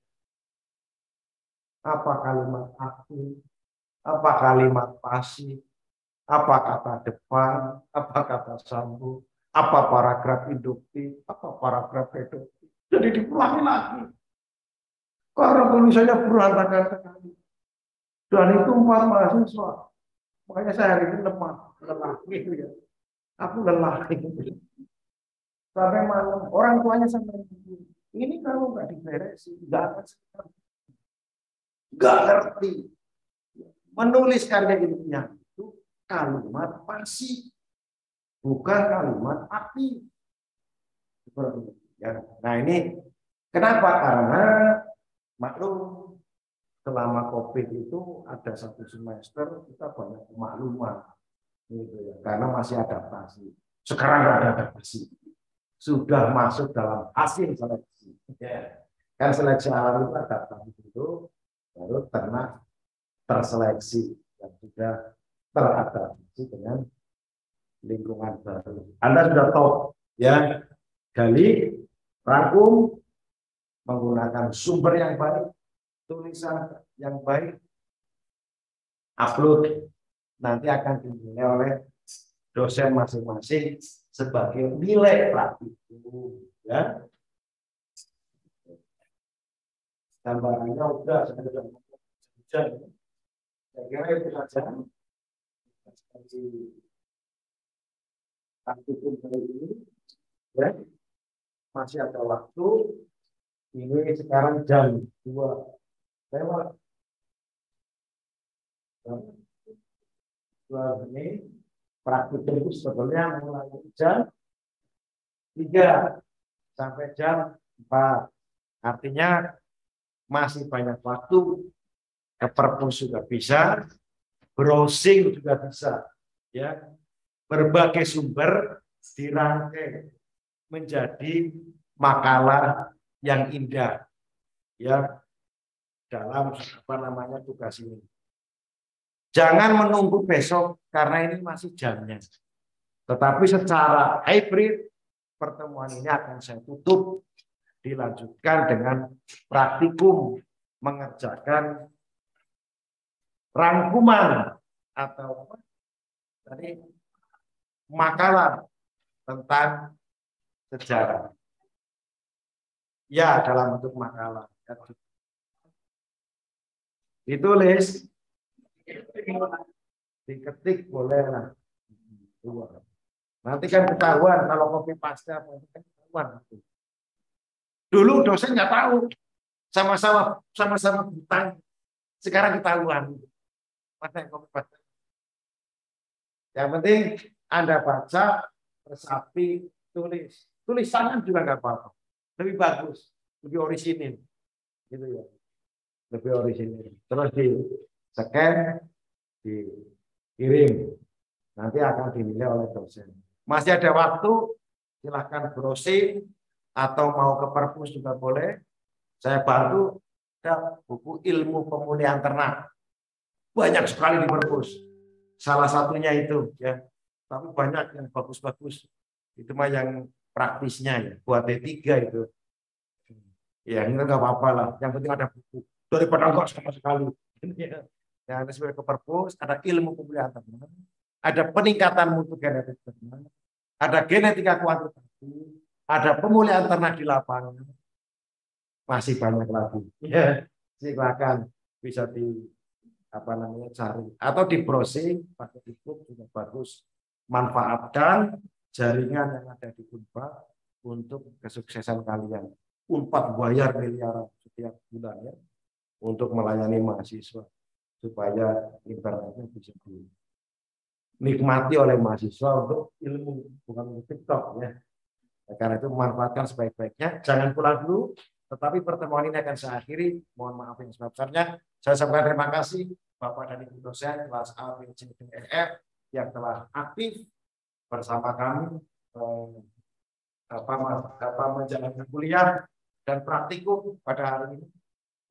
Apa kalimat aku, apa kalimat pasti, apa kata depan, apa kata sambung, apa paragraf induktif, apa paragraf reduktif. Jadi diulangi lagi. Karena tulisannya berantakan sekali. Dan itu 4 mahasiswa. Makanya saya hari ini lelah gitu ya. Aku lelah gitu. Sampai malam orang tuanya sampai ini kalau nggak diberesin, nggak ngerti. Menulis karya ilmiah itu kalimat pasti, bukan kalimat arti. Ya. Nah ini kenapa? Karena maklum selama COVID itu ada 1 semester kita banyak kemakluman, gitu ya. Karena masih adaptasi. Sekarang nggak ada adaptasi, sudah masuk dalam hasil seleksi. Ya. Kan seleksi awal itu adaptasi itu baru ternak terseleksi dan sudah teradaptasi dengan lingkungan baru. Anda sudah tahu ya, gali, rangkum, menggunakan sumber yang baik, tulisan yang baik, upload, nanti akan dinilai oleh dosen masing-masing sebagai nilai praktikum ya. Gambarannya udah saya kira itu saja praktikum kali ini ya. Masih ada waktu, ini sekarang jam 2 lewat. Ini praktikum itu sebetulnya mulai jam 3 sampai jam 4. Artinya masih banyak waktu. Ke perpus juga bisa, browsing juga bisa, ya. Berbagai sumber dirangkai menjadi makalah yang indah, ya, dalam apa namanya tugas ini. Jangan menunggu besok karena ini masih jamnya. Tetapi secara hybrid pertemuan ini akan saya tutup, dilanjutkan dengan praktikum mengerjakan rangkuman atau tadi makalah tentang sejarah. Ya, dalam bentuk makalah. Ditulis, diketik boleh lah. Nanti kan ketahuan kalau copy paste apa itu kan ketahuan. Dulu dosen nggak tahu, sama-sama buta. Sekarang ketahuan. Mana yang copy paste? Yang penting Anda baca, resapi, tulis. Tulisannya juga nggak apa-apa. Lebih bagus, lebih orisinil. Gitu ya. Lebih orisinil. Terus di scan, dikirim. Nanti akan dinilai oleh dosen. Masih ada waktu, silahkan browsing atau mau ke perpus juga boleh. Saya bantu ada buku ilmu pemulihan ternak. Banyak sekali di perpus. Salah satunya itu ya. Tapi banyak yang bagus-bagus. Itu mah yang praktisnya ya. Buat D3 itu. Ya, ini nggak apa-apa lah. Yang penting ada buku. Daripada enggak sama sekali. Ya, ada sebagai ke perpus, ada ilmu pemulihan ternak. Ada peningkatan mutu genetik ternak, ada genetika kuantitatif, ada pemulihan ternak di lapangan, masih banyak lagi. Ya, silakan bisa di cari atau di browsing pakai e-book juga bagus. Manfaatkan jaringan yang ada di Unpad untuk kesuksesan kalian. Unpad bayar miliaran setiap bulan ya untuk melayani mahasiswa supaya internetnya bisa dinikmati oleh mahasiswa untuk ilmu, bukan untuk TikTok ya. Karena itu memanfaatkan sebaik-baiknya. Jangan pulang dulu, tetapi pertemuan ini akan saya akhiri. Mohon maaf yang sebesar-besarnya. Saya sampaikan terima kasih Bapak dan Ibu dosen kelas A, B, C, D, E, F yang telah aktif bersama kami menjalankan kuliah dan praktikum pada hari ini.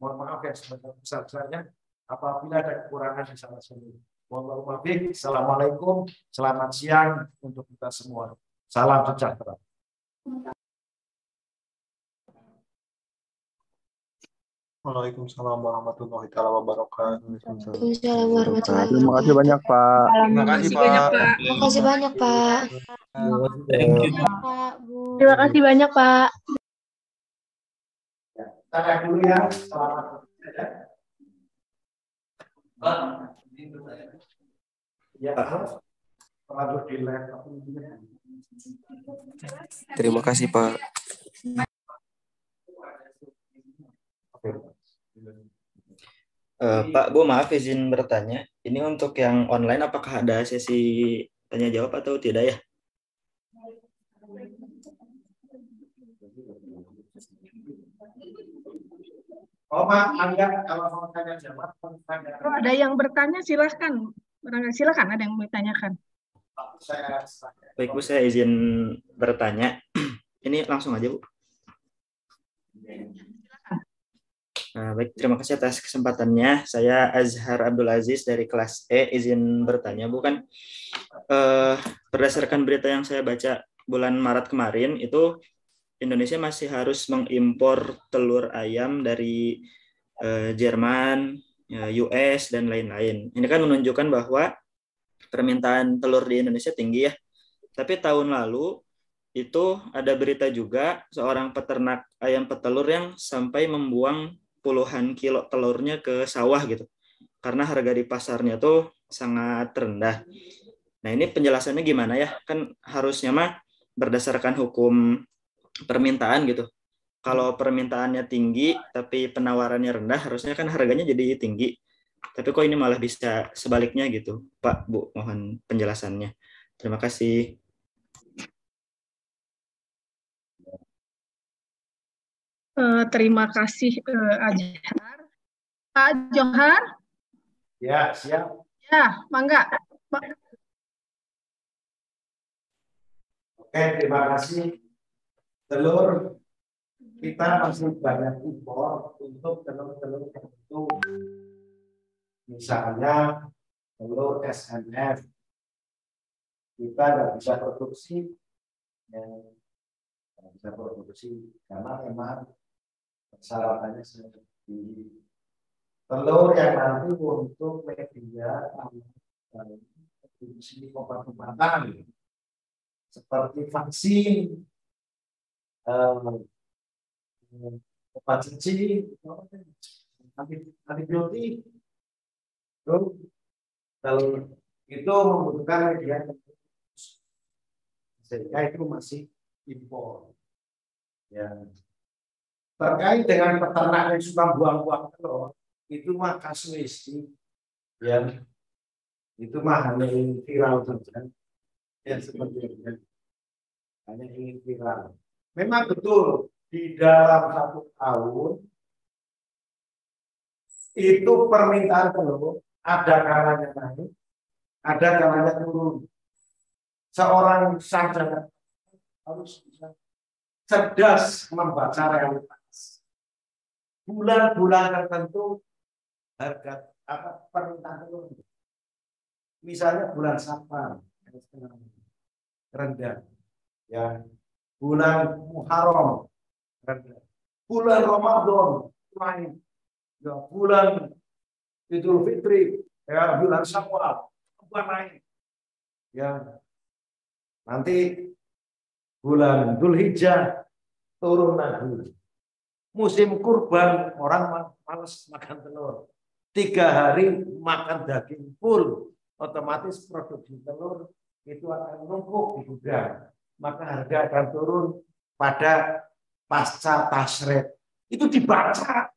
Mohon maaf yang sebesar-besarnya apabila ada kekurangan di sana sini. Mohon maaf. Assalamualaikum, selamat siang untuk kita semua. Salam sejahtera. Waalaikumsalam warahmatullahi wabarakatuh. Waalaikumsalam warahmatullahi Terima kasih banyak, Pak. Terima kasih, Pak. Terima kasih banyak, Pak. Thank you. Pak, Bu. Terima kasih banyak, Pak. Kita dulu ya. Selamat bekerja. Ya, selalu di laptop. Terima kasih, Pak. Pak, Bu, maaf izin bertanya. Ini untuk yang online, apakah ada sesi tanya jawab atau tidak ya? Oh, Mak, Anda kalau mau tanya jawab, kalau ada yang bertanya silahkan. Silahkan ada yang mau ditanyakan. Baik, Bu, saya izin bertanya. Ini langsung aja, Bu. Nah, baik, terima kasih atas kesempatannya. Saya Azhar Abdul Aziz dari kelas E, izin bertanya, Bu. Kan berdasarkan berita yang saya baca bulan Maret kemarin, itu Indonesia masih harus mengimpor telur ayam dari Jerman, US, dan lain-lain. Ini kan menunjukkan bahwa permintaan telur di Indonesia tinggi ya. Tapi tahun lalu itu ada berita juga seorang peternak ayam petelur yang sampai membuang puluhan kilo telurnya ke sawah gitu. Karena harga di pasarnya tuh sangat rendah. Nah, ini penjelasannya gimana ya? Kan harusnya mah berdasarkan hukum permintaan gitu. Kalau permintaannya tinggi tapi penawarannya rendah, harusnya kan harganya jadi tinggi. Tapi kok ini malah bisa sebaliknya gitu, Pak, Bu, mohon penjelasannya. Terima kasih. Terima kasih Azhar. Pak Johar? Ya, siap. Ya, mangga. Oke, terima kasih. Telur kita masih banyak impor untuk telur-telur tertentu. Misalnya telur SNF. Kita nggak bisa produksi, karena memang persyaratannya seperti telur yang nanti untuk media produksi obat-obatan seperti vaksin, obat cacing, antibiotik, itu kalau itu membutuhkan media sehingga itu masih impor. Ya. Terkait dengan peternak yang suka buang-buang telur, itu mah kasuistik, ya, itu mah hanya ingin viral saja, ya seperti itu, hanya ingin viral. Memang betul di dalam 1 tahun itu permintaan telur ada kalanya naik, ada kalanya turun. Seorang sarjana harus bisa cerdas membaca realitas. Bulan-bulan tertentu harga permintaan telur. Misalnya bulan Safar rendah, ya. Bulan Muharram rendah. Bulan Ramadan naik. Ya, bulan Idul Fitri, ya, bulan Syawal naik. Ya. Nanti bulan Dzulhijjah turun lagi. Musim kurban orang malas makan telur. 3 hari makan daging full, otomatis produksi telur itu akan numpuk di gudang. Maka harga akan turun pada pasca tasret. Itu dibaca,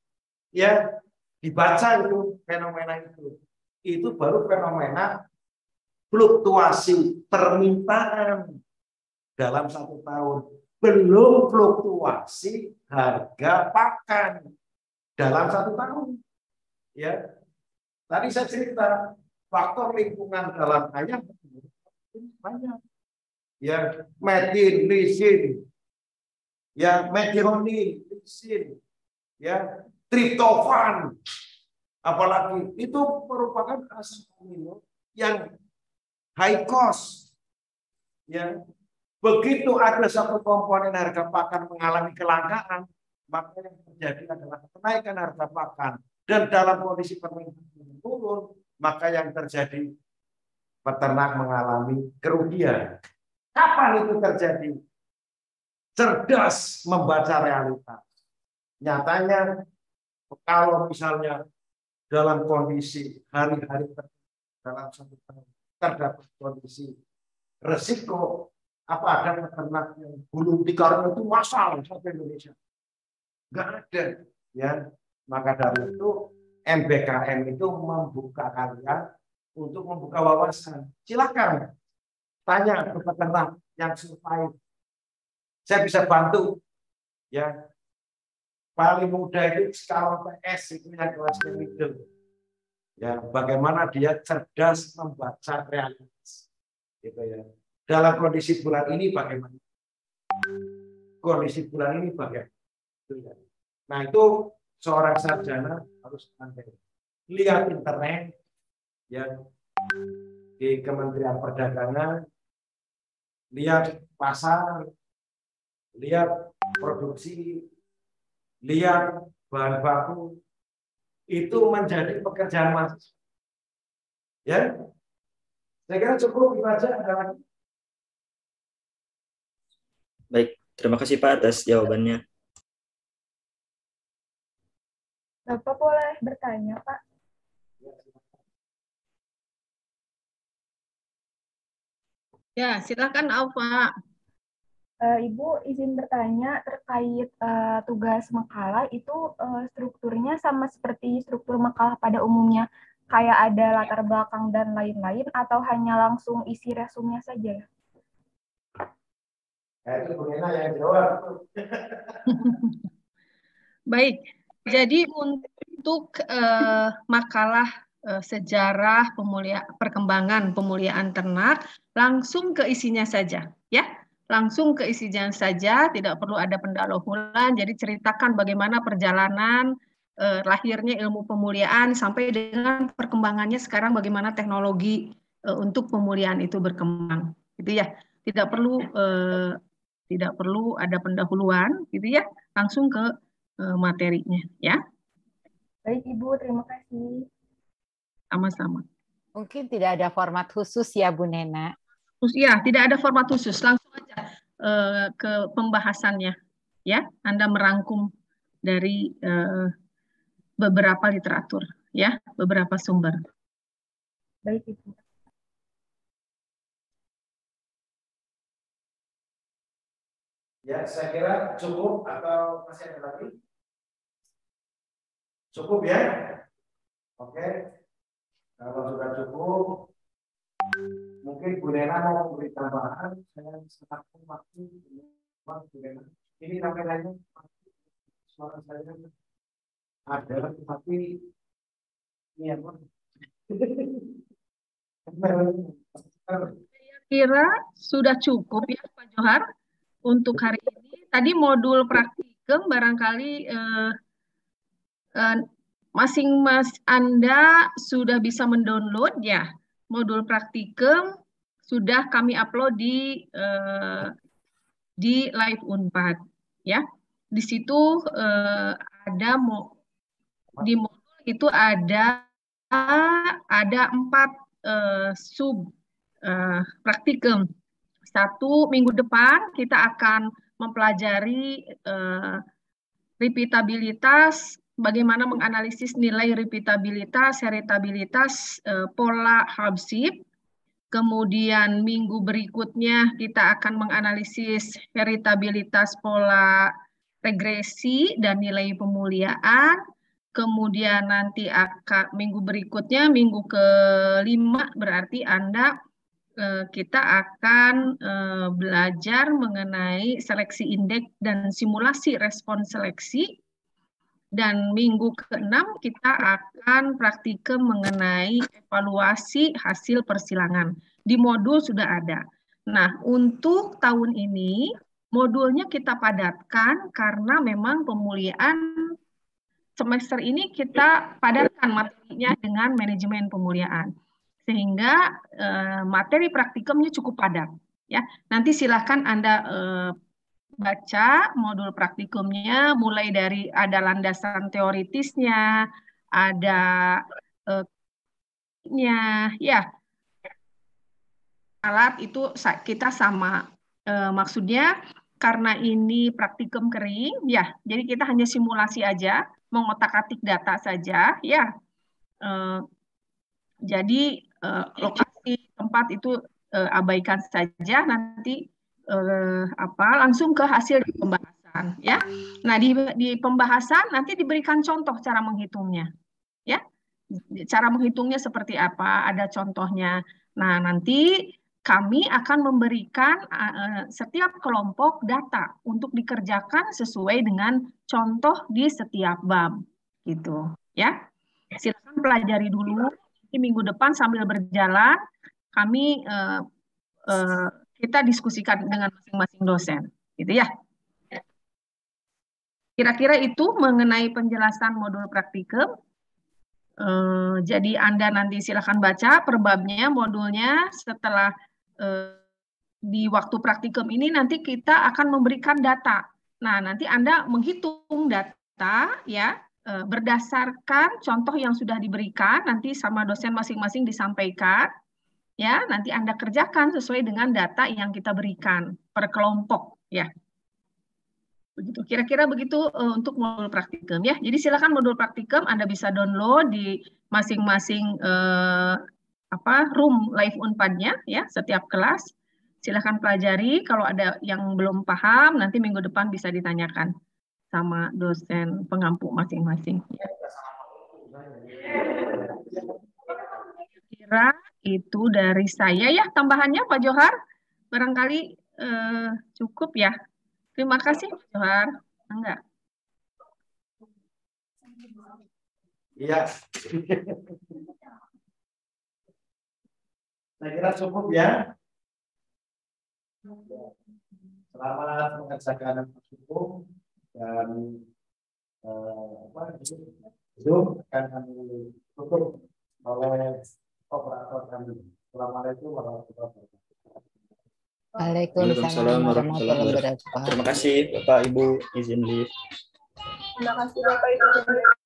ya, dibaca itu fenomena itu. Itu baru fenomena fluktuasi permintaan dalam 1 tahun. Belum fluktuasi harga pakan dalam 1 tahun. Ya, tadi saya cerita faktor lingkungan dalam ayam banyak. Ya, metin, lisin, ya, metironin, lisin, ya, triptofan, apalagi itu merupakan asam amino yang high cost. Ya, begitu ada satu komponen harga pakan mengalami kelangkaan, maka yang terjadi adalah kenaikan harga pakan. Dan dalam kondisi permintaan turun, maka yang terjadi peternak mengalami kerugian. Kapan itu terjadi? Cerdas membaca realitas. Nyatanya, kalau misalnya dalam kondisi hari-hari dalam 1 tahun terdapat kondisi resiko, apa ada peternak yang gulung tikar itu massal sampai Indonesia? Enggak ada, ya. Maka dari itu MBKM itu membuka kalian untuk membuka wawasan. Silakan tanya ke peternak yang survive. Saya bisa bantu, ya. Paling mudah itu skala PS itu yang kelasnya middle. Ya, bagaimana dia cerdas membaca realitas. Gitu ya. Dalam kondisi bulan ini bagaimana? Kondisi bulan ini bagaimana? Nah, itu seorang sarjana harus pandai. Lihat internet, ya, di Kementerian Perdagangan, lihat pasar, lihat produksi, lihat bahan baku, itu menjadi pekerjaan mahasiswa. Ya, saya kira cukup itu aja. Baik, terima kasih Pak atas jawabannya. Bapak boleh bertanya, Pak? Ya, silakan Alfa. Ibu izin bertanya terkait tugas makalah itu strukturnya sama seperti struktur makalah pada umumnya, kayak ada latar belakang dan lain-lain, atau hanya langsung isi resumnya saja? Itu bagaimana yang jawab? Baik, jadi untuk makalah sejarah perkembangan pemuliaan ternak langsung ke isinya saja, ya. Langsung ke isinya saja, tidak perlu ada pendahuluan. Jadi ceritakan bagaimana perjalanan lahirnya ilmu pemuliaan sampai dengan perkembangannya sekarang bagaimana teknologi untuk pemuliaan itu berkembang, gitu ya. Tidak perlu ada pendahuluan, gitu ya. Langsung ke materinya, ya. Baik Ibu, terima kasih. Sama-sama. Mungkin tidak ada format khusus ya Bu Nena. Ya, tidak ada format khusus, langsung aja ke pembahasannya, ya. Anda merangkum dari beberapa literatur, ya, beberapa sumber. Baik, Ibu. Ya, saya kira cukup atau masih ada lagi? Cukup ya? Oke. Kalau sudah cukup, mungkin Bu Nena mau memberi tambahan. Saya serahkan waktu Bu Nena. Ini kameranya, suara saya ada, tapi ini apa? Saya kira sudah cukup ya Pak Johar untuk hari ini. Tadi modul praktikum barangkali Anda sudah bisa mendownload ya. Modul praktikum sudah kami upload di Live Unpad ya. Di situ ada di modul itu ada 4 sub praktikum. 1 minggu depan kita akan mempelajari repeatabilitas, bagaimana menganalisis nilai repeatabilitas, heritabilitas, pola Habsib. Kemudian minggu berikutnya kita akan menganalisis heritabilitas pola regresi dan nilai pemuliaan. Kemudian nanti minggu berikutnya, minggu ke-5 berarti kita akan belajar mengenai seleksi indeks dan simulasi respon seleksi. Dan minggu ke-6 kita akan praktikum mengenai evaluasi hasil persilangan. Di modul sudah ada. Nah, untuk tahun ini modulnya kita padatkan karena memang pemuliaan semester ini kita padatkan materinya dengan manajemen pemuliaan. Sehingga materi praktikumnya cukup padat. Ya, nanti silahkan Anda baca modul praktikumnya, mulai dari ada landasan teoritisnya, ada ya alat itu kita sama. Maksudnya karena ini praktikum kering, ya, jadi kita hanya simulasi aja, mengotak-atik data saja, ya. Jadi lokasi tempat itu abaikan saja, nanti langsung ke hasil di pembahasan ya. Nah, di pembahasan nanti diberikan contoh cara menghitungnya ya. Cara menghitungnya seperti apa, ada contohnya. Nah, nanti kami akan memberikan setiap kelompok data untuk dikerjakan sesuai dengan contoh di setiap bab gitu ya. Silakan pelajari dulu. Di minggu depan sambil berjalan kami kita diskusikan dengan masing-masing dosen, gitu ya. Kira-kira itu mengenai penjelasan modul praktikum. Jadi Anda nanti silakan baca per babnya, modulnya. Setelah di waktu praktikum ini nanti kita akan memberikan data. Nah, nanti Anda menghitung data ya berdasarkan contoh yang sudah diberikan, nanti sama dosen masing-masing disampaikan. Ya, nanti Anda kerjakan sesuai dengan data yang kita berikan per kelompok, ya. Begitu, kira-kira begitu untuk modul praktikum, ya. Jadi silakan modul praktikum Anda bisa download di masing-masing room Live Unpad-nya, ya, setiap kelas. Silakan pelajari. Kalau ada yang belum paham, nanti minggu depan bisa ditanyakan sama dosen pengampu masing-masing. Kira itu dari saya ya, tambahannya Pak Johar barangkali cukup ya. Terima kasih Pak Johar. Enggak. Iya. Saya kira cukup ya. Selamat mengerjakan hukum dan itu akan kami tutup oleh operator kami. Assalamualaikum warahmatullahi wabarakatuh. Waalaikumsalam warahmatullahi wabarakatuh. Terima kasih Bapak Ibu, izin live. Terima kasih Bapak Ibu.